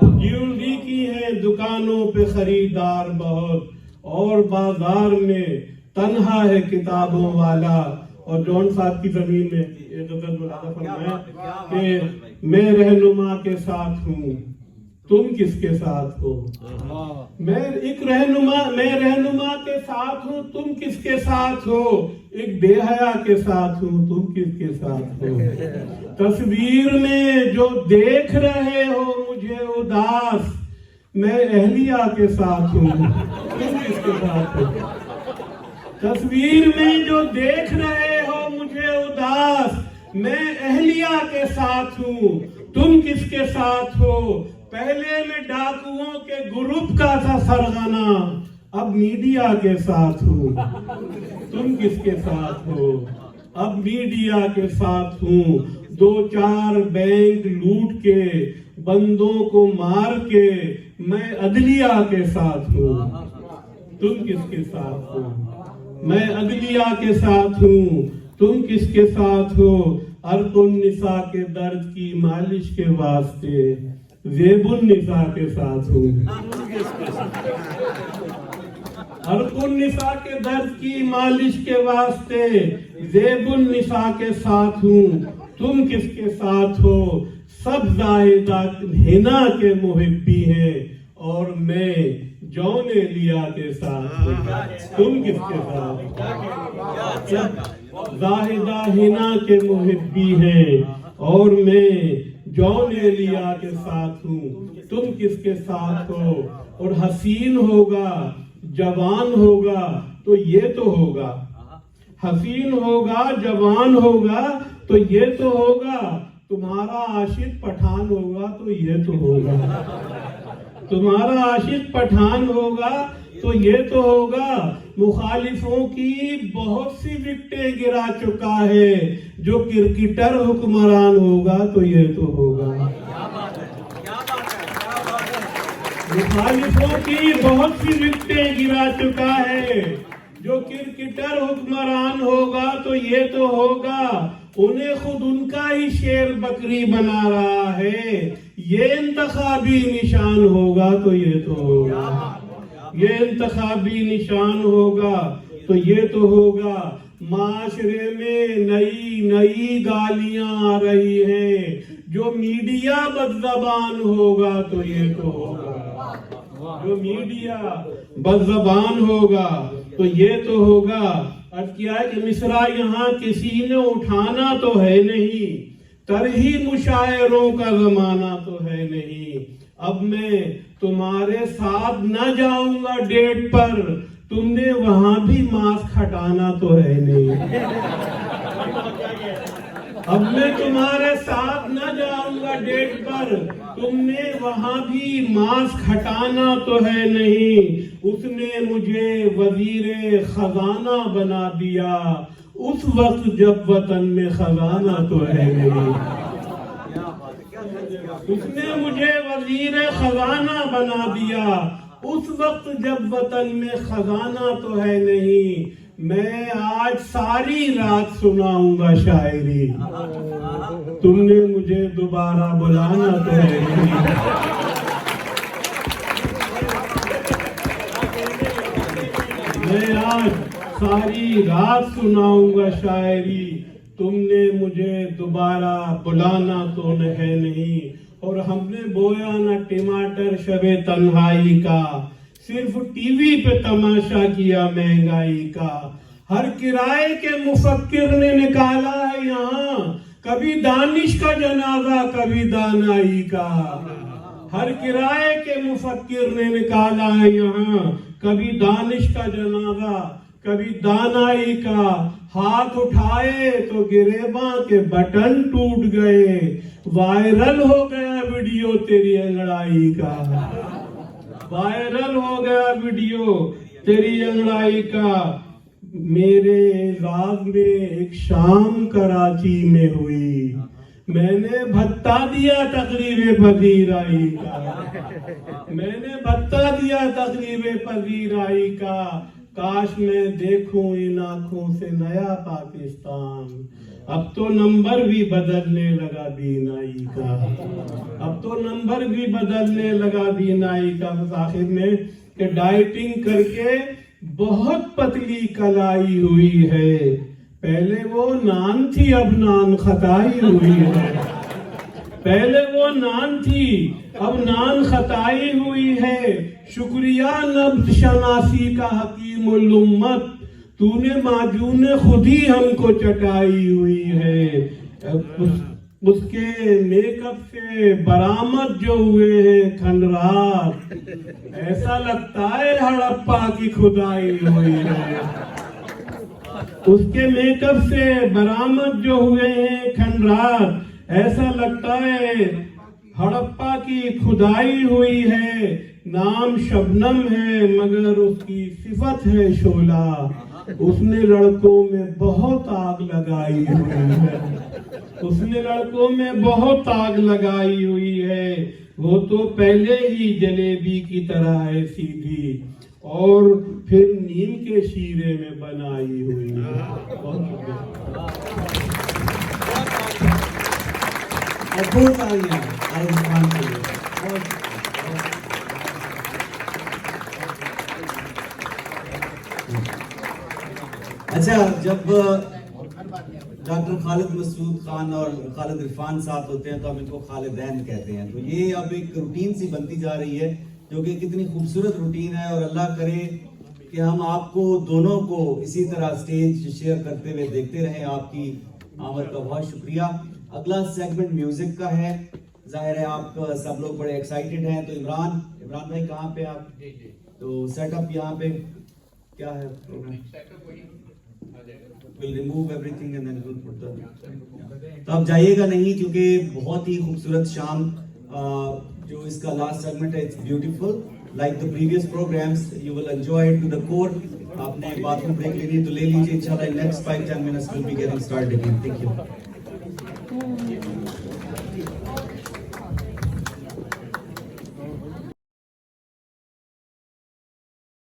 ज्वेलरी की है दुकानों पे खरीदार बहुत, और बाजार में तन्हा है किताबों वाला। और जॉन साहब की जमीन में एक गजल मुलादा फरमाया कि मैं रहनुमा के साथ हूँ तुम किसके साथ हो, मैं रहनुमा के साथ हूँ तुम किसके साथ हो, एक बेहया के साथ हूँ तुम किसके साथ हो। तस्वीर में जो देख रहे हो मुझे उदास, मैं अहलिया के साथ हूँ तुम किसके साथ हो। तस्वीर में जो देख रहे हो मुझे उदास, मैं अहलिया के साथ हूँ तुम किसके साथ हो। पहले मैं डाकुओं के ग्रुप का था सरगना, अब मीडिया के साथ हूँ तुम किसके साथ हो। अब मीडिया के साथ हूँ, 2-4 बैंक लूट के बंदों को मार के मैं अदलिया के साथ हूँ तुम किसके साथ हो। मैं अदलिया के साथ हूँ तुम किसके साथ हो। अर्कुन निसा के दर्द की मालिश के वास्ते ज़ेबुन निसा के साथ हूँ। अर्कुन निसा के दर्द की मालिश के वास्ते ज़ेबुन निसा के साथ हूँ तुम किसके साथ हो। सब ज़ाहिदा हिना के मुहिब्बी हैं और मैं जौने लिया के साथ हूँ तुम किसके साथ। ज़ाहिदा हिना के मुहिब्बी हैं और मैं जौने लिया के साथ हूँ तुम किसके साथ हो। और हसीन होगा जवान होगा तो ये तो होगा, हसीन होगा जवान होगा तो ये तो होगा, तुम्हारा आशिक पठान होगा तो ये तो होगा, तुम्हारा आशिक पठान होगा तो ये तो होगा। मुखालिफों की बहुत सी विकेटें गिरा चुका है, जो क्रिकेटर हुक्मरान होगा तो ये तो होगा। मुखालिफों की बहुत सी विकटें गिरा चुका है। जो क्रिकेटर हुक्मरान होगा तो ये तो होगा, उन्हें खुद उनका ही शेर बकरी बना रहा है। ये इंतखाबी निशान होगा तो ये तो होगा, ये इंतखाबी निशान होगा तो ये तो होगा। माशरे में नई नई गालियां आ रही हैं, जो मीडिया बदज़बान होगा तो ये तो होगा, जो मीडिया बदज़बान होगा तो ये तो होगा। अर्ज किया है कि मिसरा यहाँ किसी ने उठाना तो है नहीं, तरही मुशायरों का जमाना तो है नहीं। अब मैं तुम्हारे साथ न जाऊंगा डेट पर, तुमने वहां भी मास्क हटाना तो है नहीं। अब मैं तुम्हारे साथ न जाऊंगा डेट पर, तुमने वहां भी मास्क हटाना तो है नहीं। उसने मुझे वजीरे खजाना बना दिया, उस वक्त जब वतन में खजाना तो है नहीं। उसने मुझे वजीरे खजाना बना दिया, उस वक्त जब वतन में खजाना तो है नहीं। मैं आज सारी रात सुनाऊंगा शायरी, तुमने मुझे दोबारा बुलाना तो है नहीं। मैं आज सारी रात सुनाऊंगा शायरी, तुमने मुझे दोबारा बुलाना तो है नहीं। और हमने बोया न टमाटर शबे तन्हाई का, सिर्फ टीवी पे तमाशा किया महंगाई का। हर किराए के मुफक्किर ने निकाला है यहाँ, कभी दानिश का जनाजा कभी दानाई का। हर किराए के मुफक्किर ने निकाला है यहाँ, कभी दानिश का जनाजा कभी दानाई का। हाथ उठाए तो गिरेबां के बटन टूट गए, वायरल हो गया वीडियो तेरी अंगड़ाई का। वायरल हो गया वीडियो तेरी अंगड़ाई का। मेरे राज में एक शाम कराची में हुई, मैंने भत्ता दिया तकरीबे पजीराई का। मैंने भत्ता दिया तकरीबे पजीराई का। काश मैं देखूं इन आंखों से नया पाकिस्तान, अब तो नंबर भी बदलने लगा बीनाई का। अब तो नंबर भी बदलने लगा बीनाई का। बस आखिर में कि डाइटिंग करके बहुत पतली कलाई हुई है, पहले वो नान थी अब नान खताई हुई है। पहले वो नान थी अब नान खताई हुई है। शुक्रिया नब्ज शनासी का हकीमुल उम्मत, तूने माजून खुद ही हमको चटाई हुई है। उसके मेकअप से बरामद जो हुए हैं खंडरात, ऐसा लगता है हड़प्पा की खुदाई हुई है। उसके मेकअप से बरामद जो हुए हैं खंडरात, ऐसा लगता है हड़प्पा की खुदाई हुई है। नाम शबनम है मगर उसकी सिफत है शोला, उसने लड़कों में बहुत आग लगाई हुई है। उसने लड़कों में बहुत आग लगाई हुई है। वो तो पहले ही जलेबी की तरह है सीधी, और फिर नीम के शीरे में बनाई हुई है। बहुत तालियां आरिफ खान के लिए। अच्छा, जब डॉक्टर खालिद मसूद खान और खालिद इरफान साथ होते हैं तो हम इनको खालिदैन कहते हैं। तो ये अब एक रूटीन सी बनती जा रही है, जो कि कितनी खूबसूरत रूटीन है। और अल्लाह करे कि हम आपको दोनों को इसी तरह स्टेज शेयर करते हुए देखते रहें। आपकी आमद का बहुत शुक्रिया। अगला सेगमेंट म्यूजिक का है। जाहिर है आप सब लोग बड़े एक्साइटेड हैं। तो इमरान भाई कहाँ पे आप? तो सेटअप यहाँ पे क्या है programme? We'll remove everything and then we'll put the... तो आप जाइएगा नहीं, क्योंकि बहुत ही खूबसूरत शाम जो इसका लास्ट सेगमेंट है, it's beautiful like the previous programs. You will enjoy it to the core. आपने बाथरूम ब्रेक लेनी है तो ले लीजिए इंशाल्लाह। In next 5-10 minutes we'll be getting started again. Thank you.